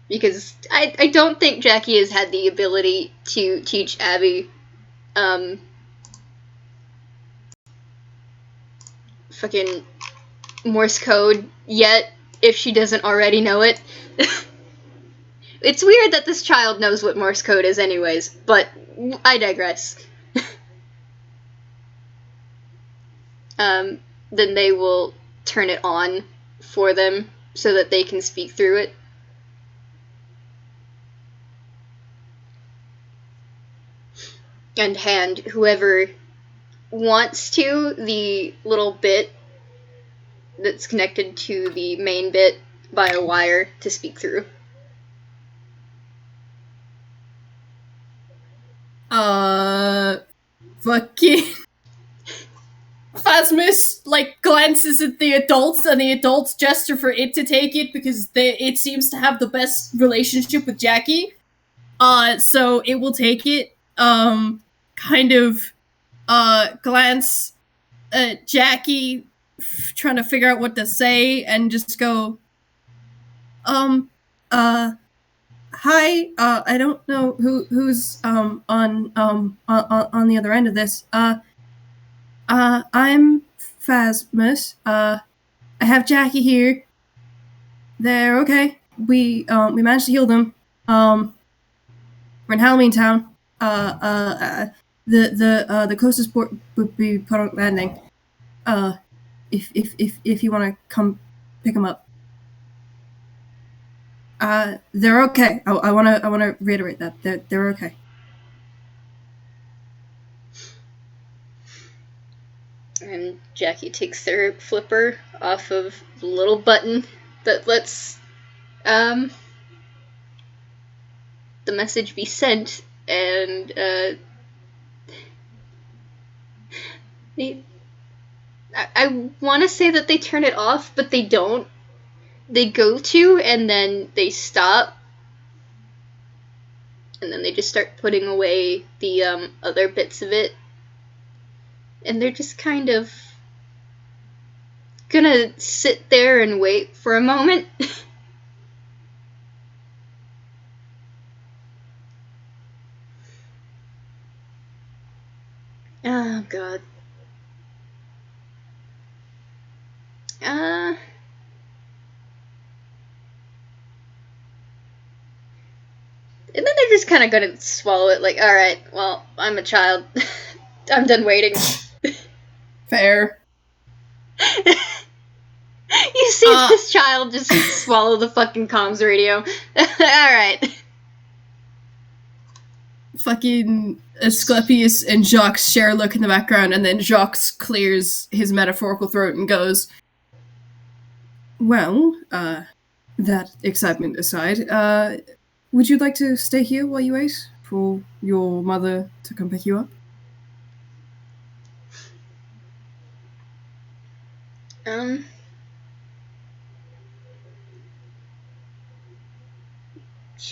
S1: because I don't think Jackie has had the ability to teach Abby fucking Morse code yet, if she doesn't already know it. It's weird that this child knows what Morse code is anyways, but I digress. Then they will turn it on for them so that they can speak through it. And hand whoever wants to the little bit that's connected to the main bit by a wire to speak through.
S2: Fucking Phasmus, like, glances at the adults, and the adults gesture for it to take it because it seems to have the best relationship with Jackie. So it will take it, kind of, glance at Jackie, trying to figure out what to say, and just go, hi, I don't know who's, on the other end of this. I'm Phasmus. I have Jackie here. They're okay. We managed to heal them. We're in Halloween Town. The closest port would be Puddle Landing. If you want to come pick them up. They're okay. I wanna reiterate that they're okay.
S1: And Jackie takes their flipper off of the little button that lets the message be sent, and I want to say that they turn it off, but they don't. They go to, and then they stop, and then they just start putting away the other bits of it, and they're just kind of gonna sit there and wait for a moment. Oh god. And then they're just kind of gonna swallow it, like, alright, well, I'm a child. I'm done waiting.
S2: Fair.
S1: You see this child just swallow the fucking comms radio. Alright.
S2: Fucking Asclepius and Jacques share a look in the background, and then Jacques clears his metaphorical throat and goes, well, that excitement aside, would you like to stay here while you wait for your mother to come pick you up?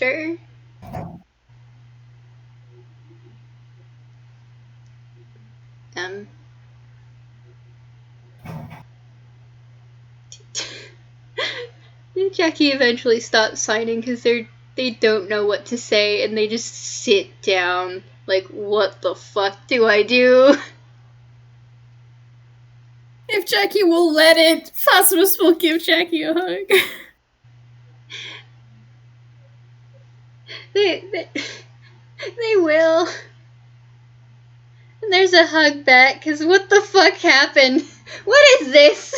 S1: Sure. Um. Jackie eventually stops signing because they don't know what to say and they just sit down. Like, what the fuck do I do?
S2: If Jackie will let it, Phasmus will give Jackie a hug.
S1: they will. And there's a hug back because what the fuck happened? What is this?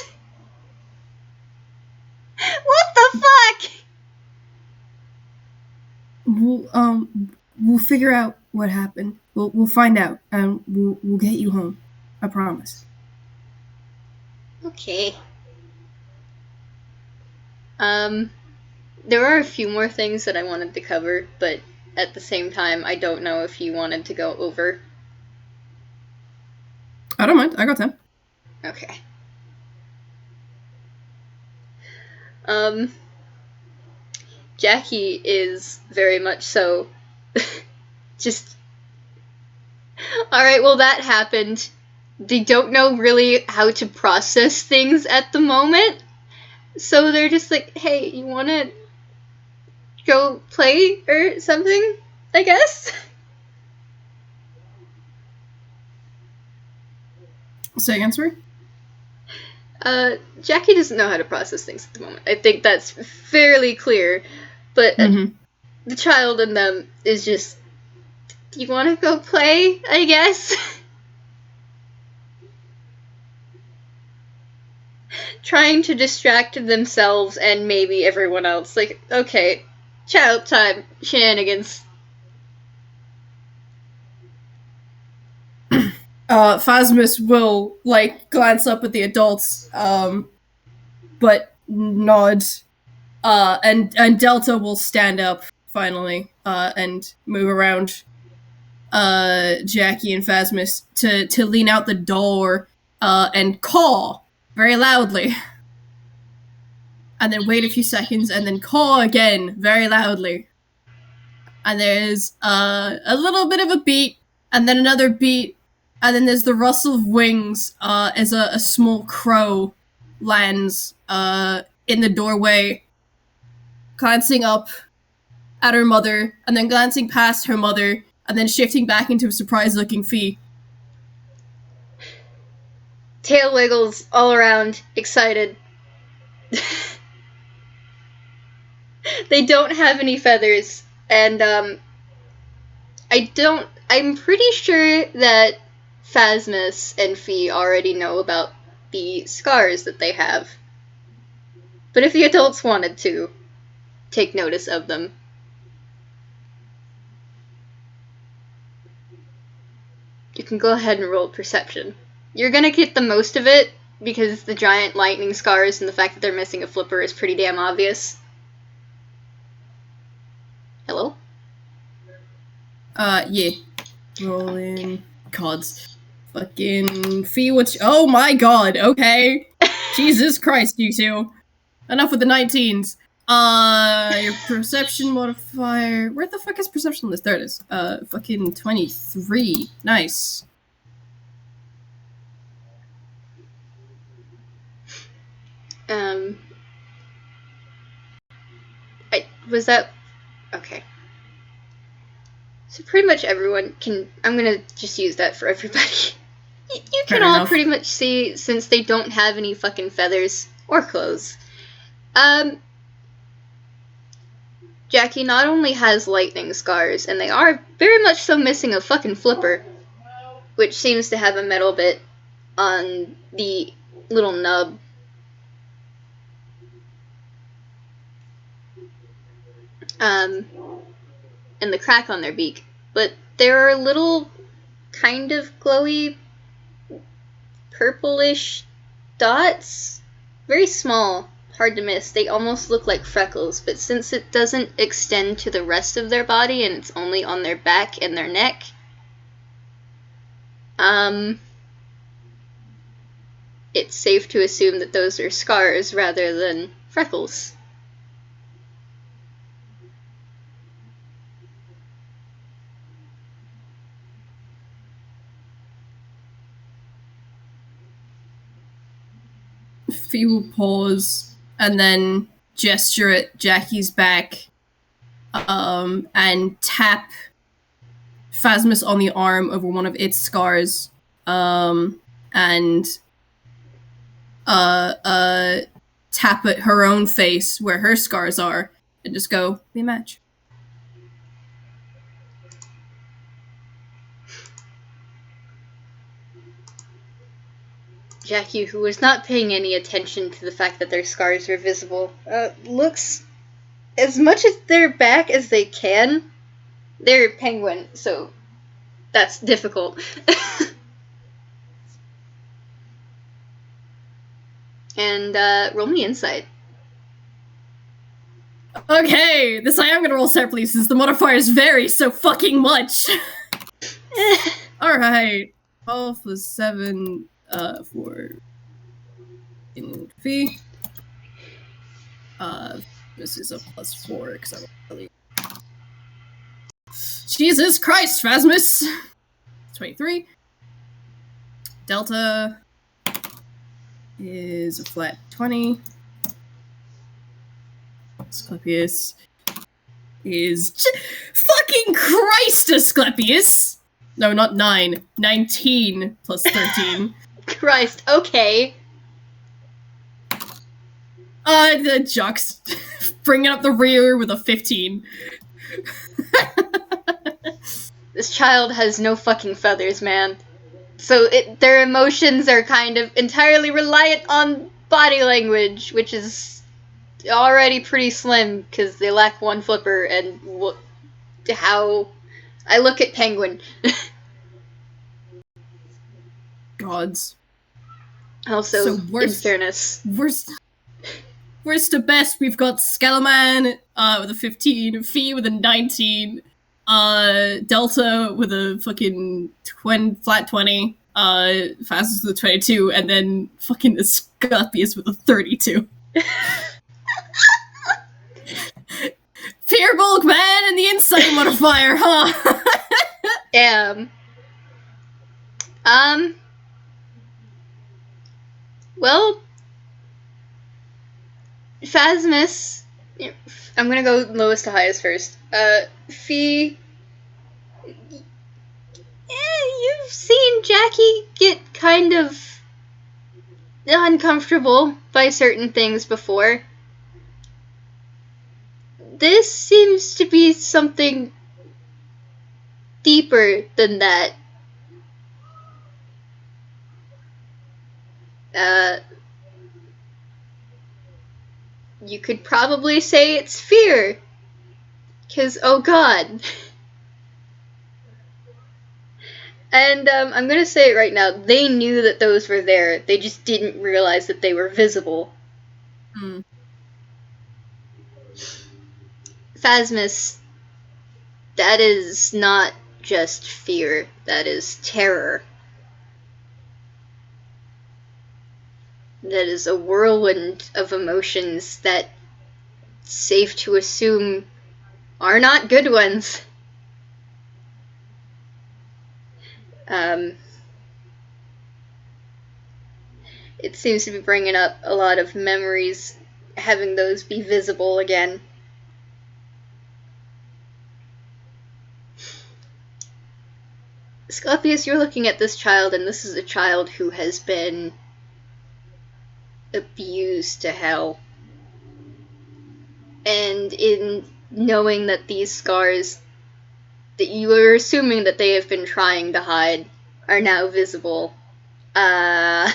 S1: What the fuck?
S2: We'll figure out what happened. We'll find out, and we'll get you home. I promise.
S1: Okay. There are a few more things that I wanted to cover, but at the same time, I don't know if you wanted to go over.
S2: I don't mind. I got time.
S1: Okay. Jackie is very much so just, alright, well, that happened. They don't know really how to process things at the moment, so they're just like, hey, you wanna go play or something, I guess?
S2: Say again, sorry?
S1: Jackie doesn't know how to process things at the moment. I think that's fairly clear, but the child in them is just, do you want to go play, I guess? Trying to distract themselves and maybe everyone else. Like, okay, child time, shenanigans.
S2: Phasmus will, like, glance up at the adults, but nod. And Delta will stand up, finally, and move around, Jackie and Phasmus to lean out the door, and call very loudly. And then wait a few seconds, and then call again very loudly. And there's, a little bit of a beat, and then another beat, and then there's the rustle of wings, as a small crow lands, in the doorway, glancing up at her mother, and then glancing past her mother, and then shifting back into a surprised-looking Fee.
S1: Tail wiggles all around, excited. They don't have any feathers, and, I'm pretty sure that Phasmus and Fee already know about the scars that they have. But if the adults wanted to, take notice of them. You can go ahead and roll perception. You're gonna get the most of it, because the giant lightning scars and the fact that they're missing a flipper is pretty damn obvious. Hello?
S2: Yeah. Rolling. Gods. Fucking Fee, oh my god, okay. Jesus Christ, you two. Enough with the 19s. Your perception modifier. Where the fuck is perception list? There it is. Fucking 23. Nice.
S1: Was that... Okay. So pretty much everyone can... I'm gonna just use that for everybody. You can all pretty much see, since they don't have any fucking feathers or clothes. Jackie not only has lightning scars, and they are very much so missing a fucking flipper, which seems to have a metal bit on the little nub. And the crack on their beak. But there are little kind of glowy purplish dots. Very small, hard to miss. They almost look like freckles, but since it doesn't extend to the rest of their body and it's only on their back and their neck, it's safe to assume that those are scars rather than freckles.
S2: Fee will pause and then gesture at Jackie's back, and tap Phasmus on the arm over one of its scars, and tap at her own face where her scars are, and just go, "We match."
S1: Jackie, who was not paying any attention to the fact that their scars were visible, looks as much at their back as they can. They're penguin, so that's difficult. And roll me insight.
S2: Okay, this I am gonna roll separately since the modifiers vary so fucking much. Alright. 12 plus 7 for in fee. This is a +4 because I'm really. Jesus Christ, Phasmus! 23. Delta is a flat 20. Asclepius is fucking Christ, Asclepius! No, not 9. 19 plus 13.
S1: Christ, okay.
S2: The Jux bringing up the rear with a 15.
S1: This child has no fucking feathers, man. So their emotions are kind of entirely reliant on body language, which is already pretty slim because they lack one flipper. And how I look at Penguin.
S2: Gods.
S1: Also,
S2: So
S1: in fairness,
S2: worst to best, we've got Skeleman with a 15, Fee with a 19, Delta with a fucking flat 20, Fastest with a 22, and then fucking Asclepius with a 32. Fear Bulk Man and the Insight modifier, huh?
S1: Damn. Well, Phasmus, I'm gonna go lowest to highest first. Fee, you've seen Jackie get kind of uncomfortable by certain things before. This seems to be something deeper than that. You could probably say it's fear. 'Cause, oh god. And I'm gonna say it right now, they knew that those were there, they just didn't realize that they were visible. Phasmus, that is not just fear, that is terror. That is a whirlwind of emotions that, safe to assume, are not good ones. It seems to be bringing up a lot of memories, having those be visible again. Asclepius, you're looking at this child, and this is a child who has been abused to hell. And in knowing that these scars that you are assuming that they have been trying to hide are now visible, ow.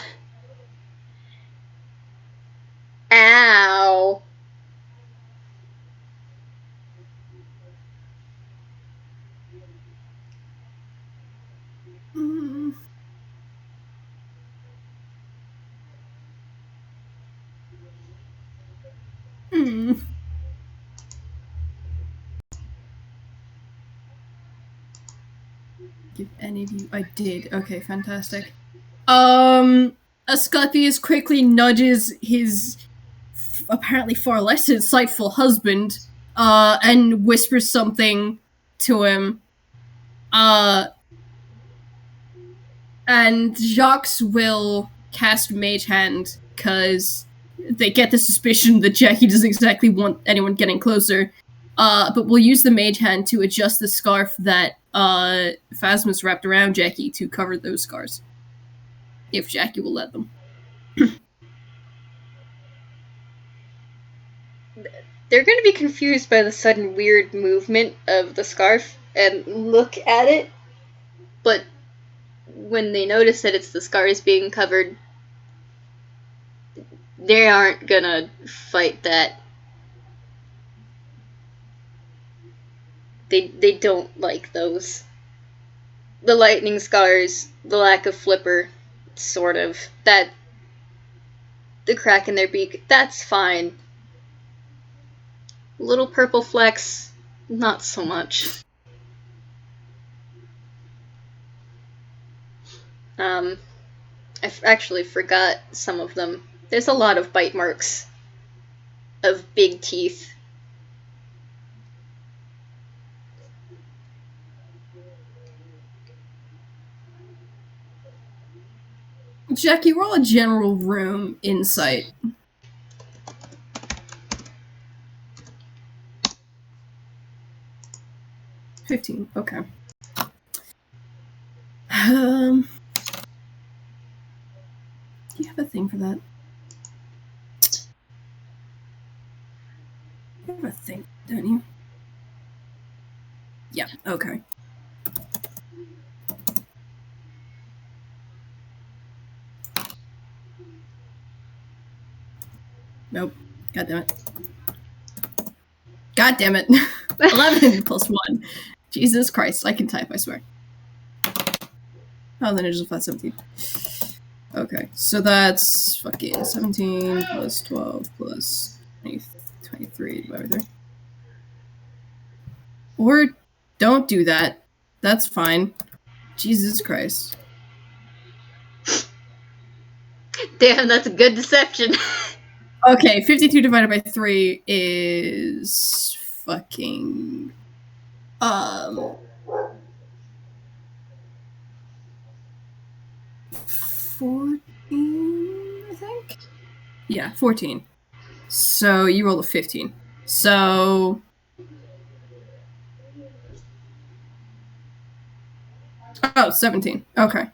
S2: Give any of you. I did. Okay, fantastic. Asclepius quickly nudges his apparently far less insightful husband, and whispers something to him. And Jacques will cast Mage Hand, because they get the suspicion that Jackie doesn't exactly want anyone getting closer. But we'll use the mage hand to adjust the scarf that Phasma's wrapped around Jackie to cover those scars. If Jackie will let them.
S1: They're going to be confused by the sudden weird movement of the scarf and look at it, but when they notice that it's the scars being covered, they aren't gonna fight that. They don't like those. The lightning scars, the lack of flipper, sort of. That, the crack in their beak, that's fine. Little purple flecks, not so much. I actually forgot some of them. There's a lot of bite marks of big teeth.
S2: Jackie, roll a general room insight. $15. Okay. Do you have a thing for that? You have a thing, don't you? Yeah, okay. Nope. God damn it. God damn it. 11 plus 1. Jesus Christ, I can type, I swear. Oh, then it just a flat 17. Okay, so that's fucking 17 plus 12 plus 23 divided by 3. Or don't do that. That's fine. Jesus Christ.
S1: Damn, that's a good deception.
S2: Okay, 52 divided by 3 is fucking 14, I think? Yeah, 14. So you roll a 15. So oh, 17. Okay.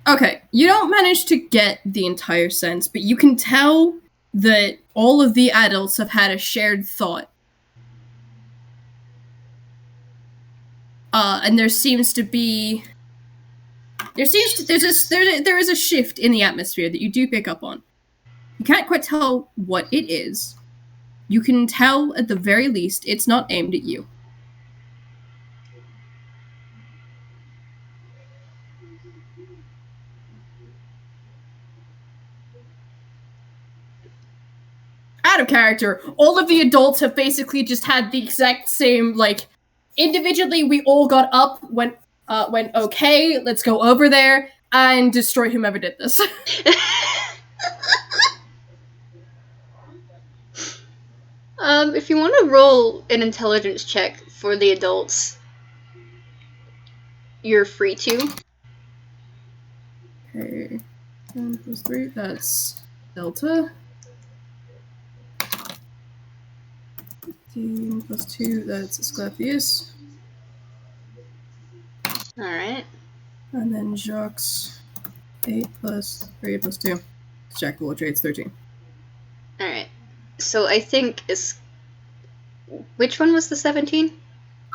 S2: Okay, you don't manage to get the entire sense, but you can tell that all of the adults have had a shared thought. And there seems to be there is a shift in the atmosphere that you do pick up on. You can't quite tell what it is. You can tell at the very least it's not aimed at you. Out of character, all of the adults have basically just had the exact same, like, individually we all got up, went okay, let's go over there and destroy whomever did this.
S1: If you want to roll an intelligence check for the adults, you're free to.
S2: Okay, 10 plus 3, that's Delta. 15 plus 2, that's Asclepius.
S1: Alright.
S2: And then Jacques, 8 plus 3 plus 2. Jack will trade's 13.
S1: Alright. So I think which one was the 17?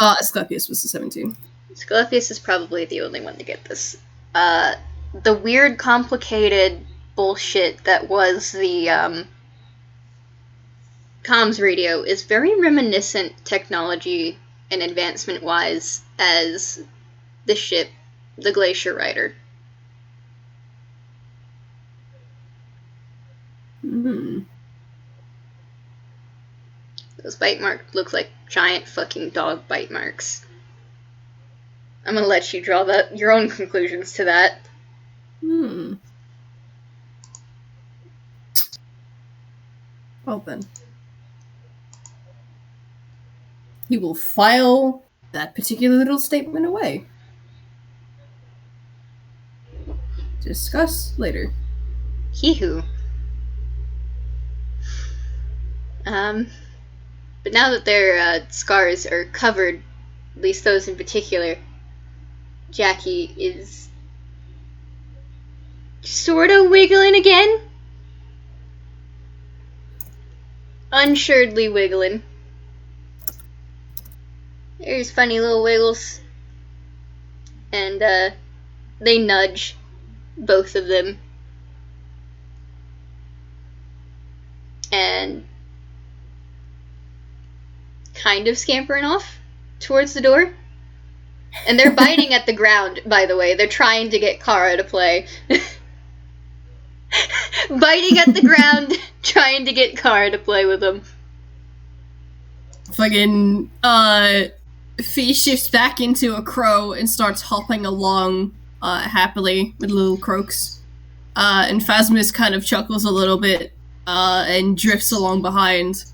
S2: Asclepius was the 17.
S1: Asclepius is probably the only one to get this. The weird, complicated bullshit that was the comms radio is very reminiscent technology and advancement-wise as the ship, the Glacier Rider. Those bite marks look like giant fucking dog bite marks. I'm gonna let you draw your own conclusions to that.
S2: Well then. He will file that particular little statement away. Discuss later.
S1: Hee-hoo. But now that their scars are covered, at least those in particular, Jackie is sort of wiggling again. Unsuredly wiggling. There's funny little wiggles. And they nudge, both of them. And kind of scampering off towards the door. And they're biting at the ground, by the way. They're trying to get Kara to play. Biting at the ground, trying to get Kara to play with them.
S2: Fucking, Fee shifts back into a crow and starts hopping along, happily with little croaks. And Phasmus kind of chuckles a little bit, and drifts along behind.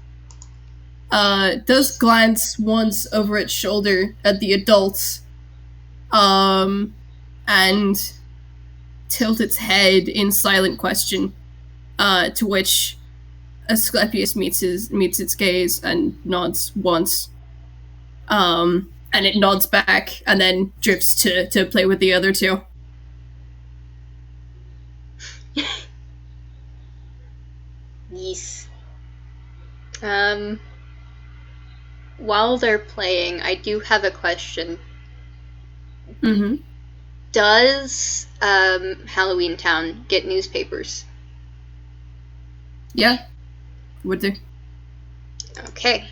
S2: Does glance once over its shoulder at the adults, and tilt its head in silent question, to which Asclepius meets its gaze and nods once. And it nods back and then drifts to play with the other two.
S1: Yes. While they're playing, I do have a question.
S2: Mm-hmm.
S1: Does Halloween Town get newspapers?
S2: Yeah. Would do.
S1: Okay.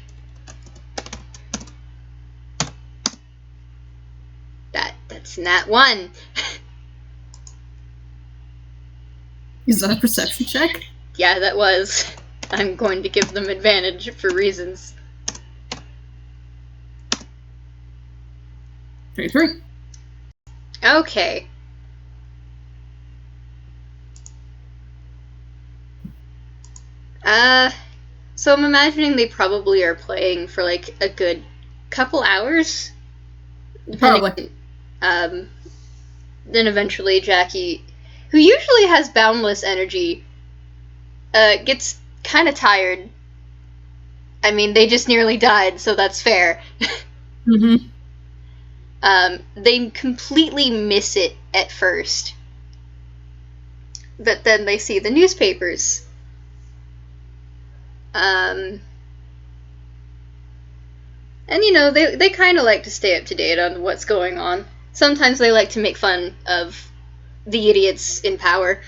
S1: That's nat 1.
S2: Is that a perception check?
S1: Yeah, that was. I'm going to give them advantage for reasons.
S2: 33.
S1: Okay. So I'm imagining they probably are playing for like a good couple hours.
S2: Probably.
S1: Then eventually Jackie, who usually has boundless energy, gets kind of tired. I mean, they just nearly died, so that's fair.
S2: Mm-hmm.
S1: They completely miss it at first. But then they see the newspapers. And you know, they kind of like to stay up to date on what's going on. Sometimes they like to make fun of the idiots in power.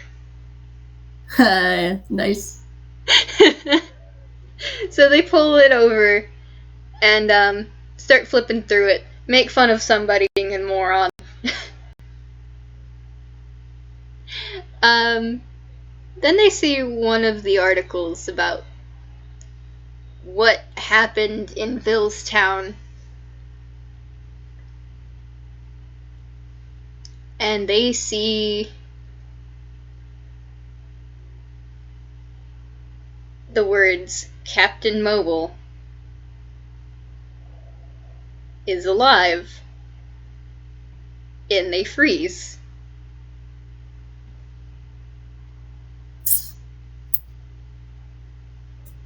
S2: Nice.
S1: So they pull it over and start flipping through it, make fun of somebody being a moron. Then they see one of the articles about what happened in Villestown. And they see the words, Captain Mobile is alive. And they freeze.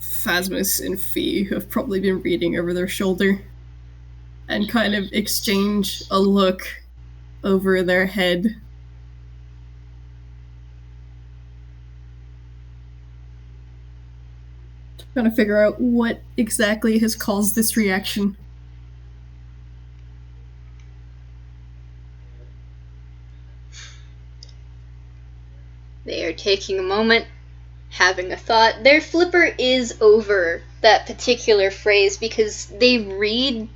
S2: Phasmus and Fee have probably been reading over their shoulder and kind of exchange a look over their head. Trying to figure out what exactly has caused this reaction.
S1: They are taking a moment, having a thought. Their flipper is over that particular phrase because they read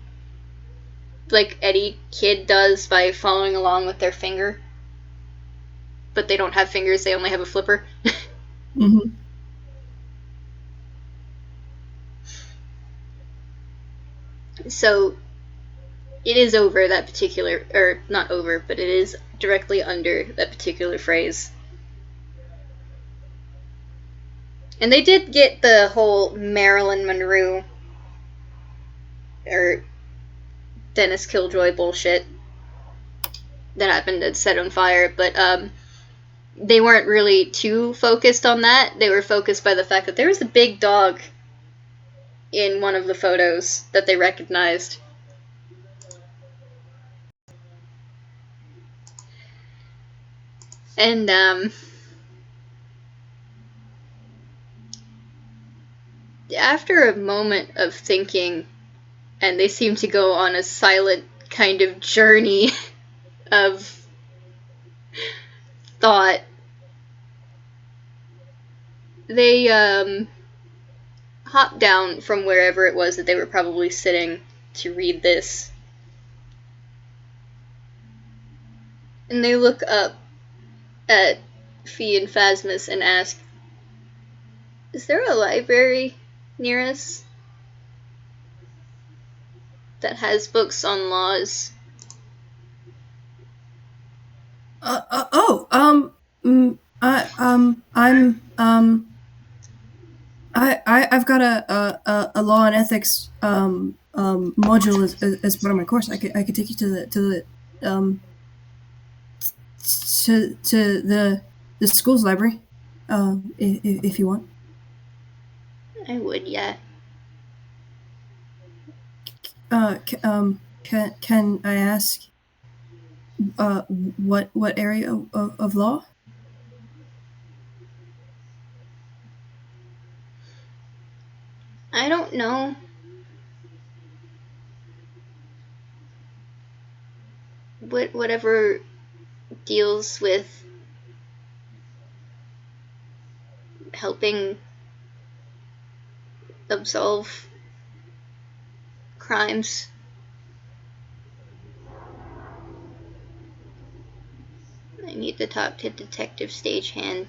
S1: like any kid does by following along with their finger. But they don't have fingers, they only have a flipper.
S2: Mm-hmm.
S1: So it is over that particular, or not over, but it is directly under that particular phrase. And they did get the whole Marilyn Monroe or Dennis Killjoy bullshit that happened at Set on Fire, but they weren't really too focused on that. They were focused by the fact that there was a big dog in one of the photos that they recognized. And after a moment of thinking, and they seem to go on a silent kind of journey of thought, they hop down from wherever it was that they were probably sitting to read this. And they look up at Fee and Phasmus and ask, "Is there a library near us that has books on laws?"
S2: I've got a law and ethics module as part of my course. I could take you to the school's library, if you want.
S1: I would, yeah.
S2: Can I ask what area of law?
S1: I don't know. Whatever deals with helping absolve crimes. I need to talk to Detective Stagehand.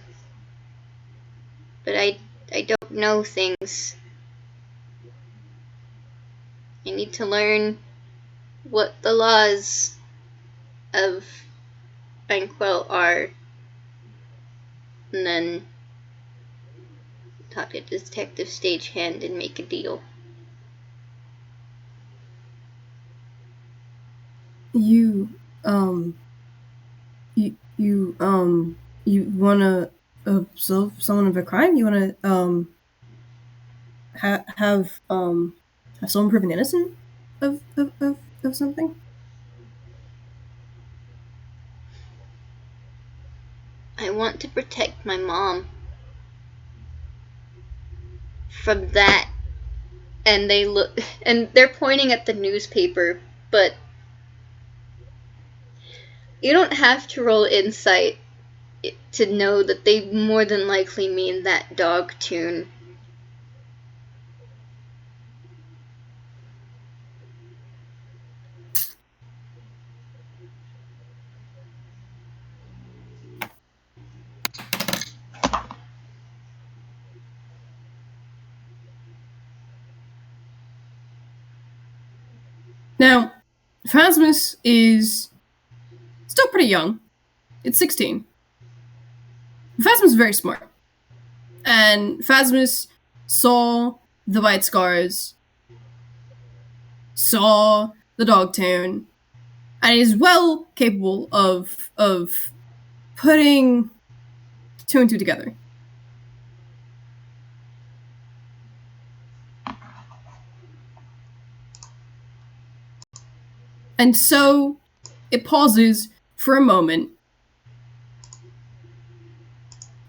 S1: But I don't know things. I need to learn what the laws of Banquel are, and then talk to Detective Stagehand and make a deal.
S2: You wanna absolve someone of a crime? You wanna have someone proven innocent of something?
S1: I want to protect my mom from that. And they look, and they're pointing at the newspaper, but you don't have to roll insight to know that they more than likely mean that dog tune.
S2: Now, Phasmus is still pretty young. It's 16. Phasmus is very smart. And Phasmus saw the bite scars, saw the dog tune, and is well capable of putting two and two together. And so it pauses for a moment,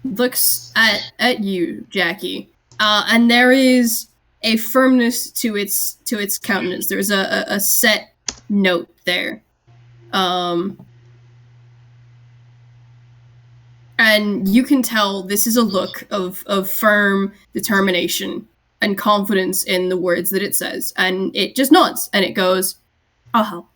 S2: looks at you, Jackie, and there is a firmness to its countenance. There's a set note there. And you can tell this is a look of firm determination and confidence in the words that it says. And it just nods and it goes, "I'll help."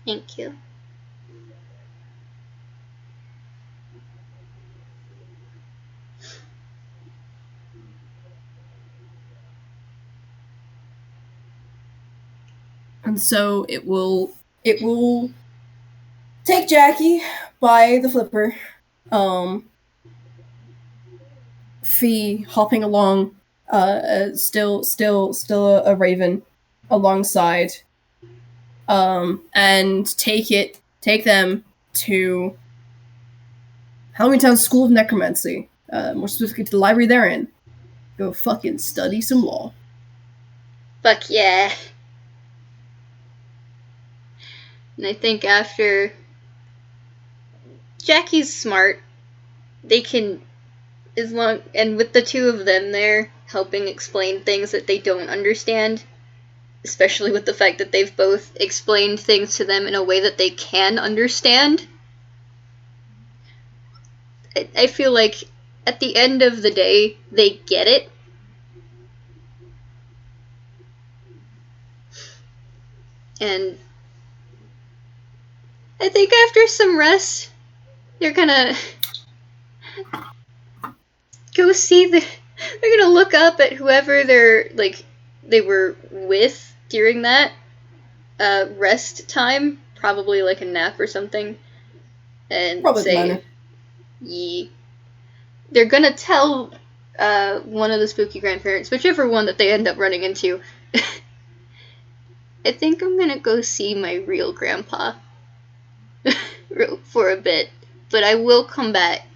S1: Thank you.
S2: And so it will take Jackie by the flipper. Fee hopping along, still a raven alongside. and take them to Halloween Town School of Necromancy, more specifically to the library they're in. Go fucking study some law.
S1: Fuck yeah. And I think after Jackie's smart, they can, as long, and with the two of them there helping explain things that they don't understand, especially with the fact that they've both explained things to them in a way that they can understand, I feel like at the end of the day, they get it. And I think after some rest, they're gonna go see the. They're gonna look up at whoever they were with during that rest time, probably like a nap or something, and
S2: Probably
S1: say, "Ye." They're gonna tell one of the spooky grandparents, whichever one that they end up running into. I think I'm gonna go see my real grandpa for a bit, but I will come back.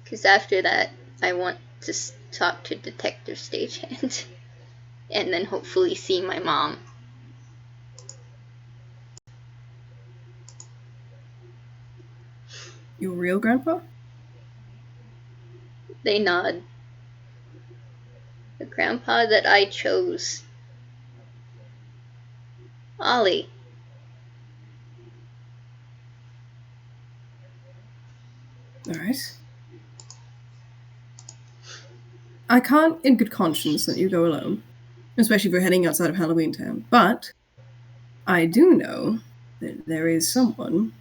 S1: Because after that, I want to talk to Detective Stagehand. And then hopefully see my mom.
S2: Your real grandpa?
S1: They nod. The grandpa that I chose. Ollie.
S2: Alright. I can't in good conscience let you go alone, especially if we're heading outside of Halloween Town, but I do know that there is someone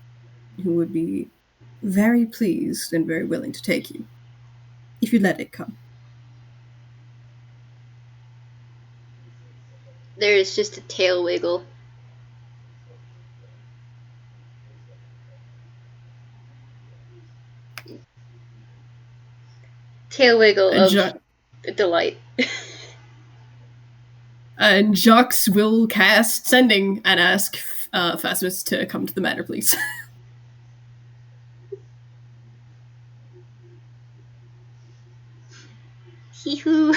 S2: who would be very pleased and very willing to take you, if you let it come.
S1: There is just a tail wiggle. Tail wiggle of delight.
S2: And Jacques will cast Sending and ask Phasmus to come to the manor, please.
S1: Hee-hoo.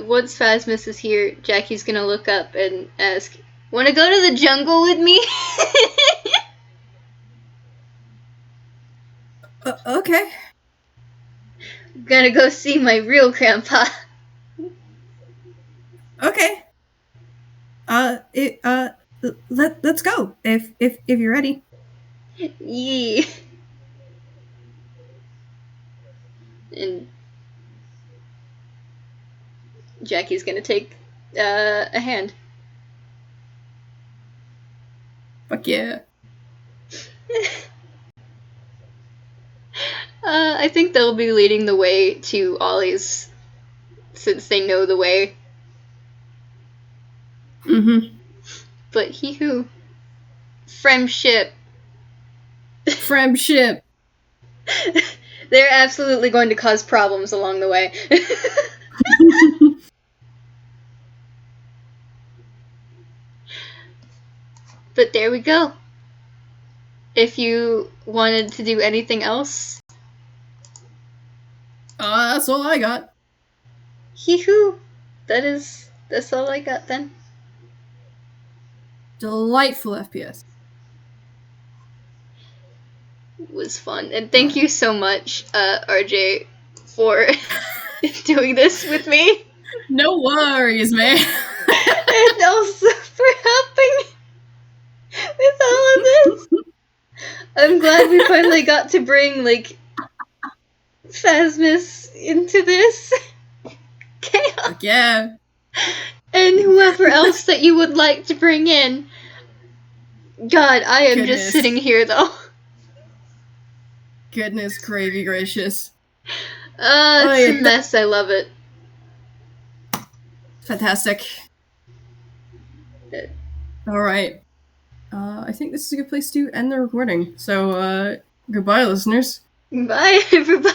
S1: Once Phasmus is here, Jackie's gonna look up and ask, "Wanna go to the jungle with me?"
S2: Okay.
S1: I'm gonna go see my real grandpa.
S2: Okay. Let's go if you're ready.
S1: Yee. And Jackie's gonna take a hand.
S2: Fuck yeah.
S1: I think they'll be leading the way to Ollie's, since they know the way.
S2: Mm-hmm.
S1: But he who. Friendship.
S2: Friendship.
S1: They're absolutely going to cause problems along the way. But there we go. If you wanted to do anything else.
S2: That's all I got.
S1: Hee-hoo. That's all I got then.
S2: Delightful FPS.
S1: It was fun. And thank you so much, RJ, for doing this with me.
S2: No worries, man.
S1: And also for helping with all of this. I'm glad we finally got to bring, like, Phasmus into this chaos.
S2: Yeah.
S1: And whoever else that you would like to bring in. God, I am just sitting here, though.
S2: Goodness gravy gracious.
S1: It's a mess. I love it.
S2: Fantastic. Alright. I think this is a good place to end the recording. So, goodbye, listeners.
S1: Bye, everybody.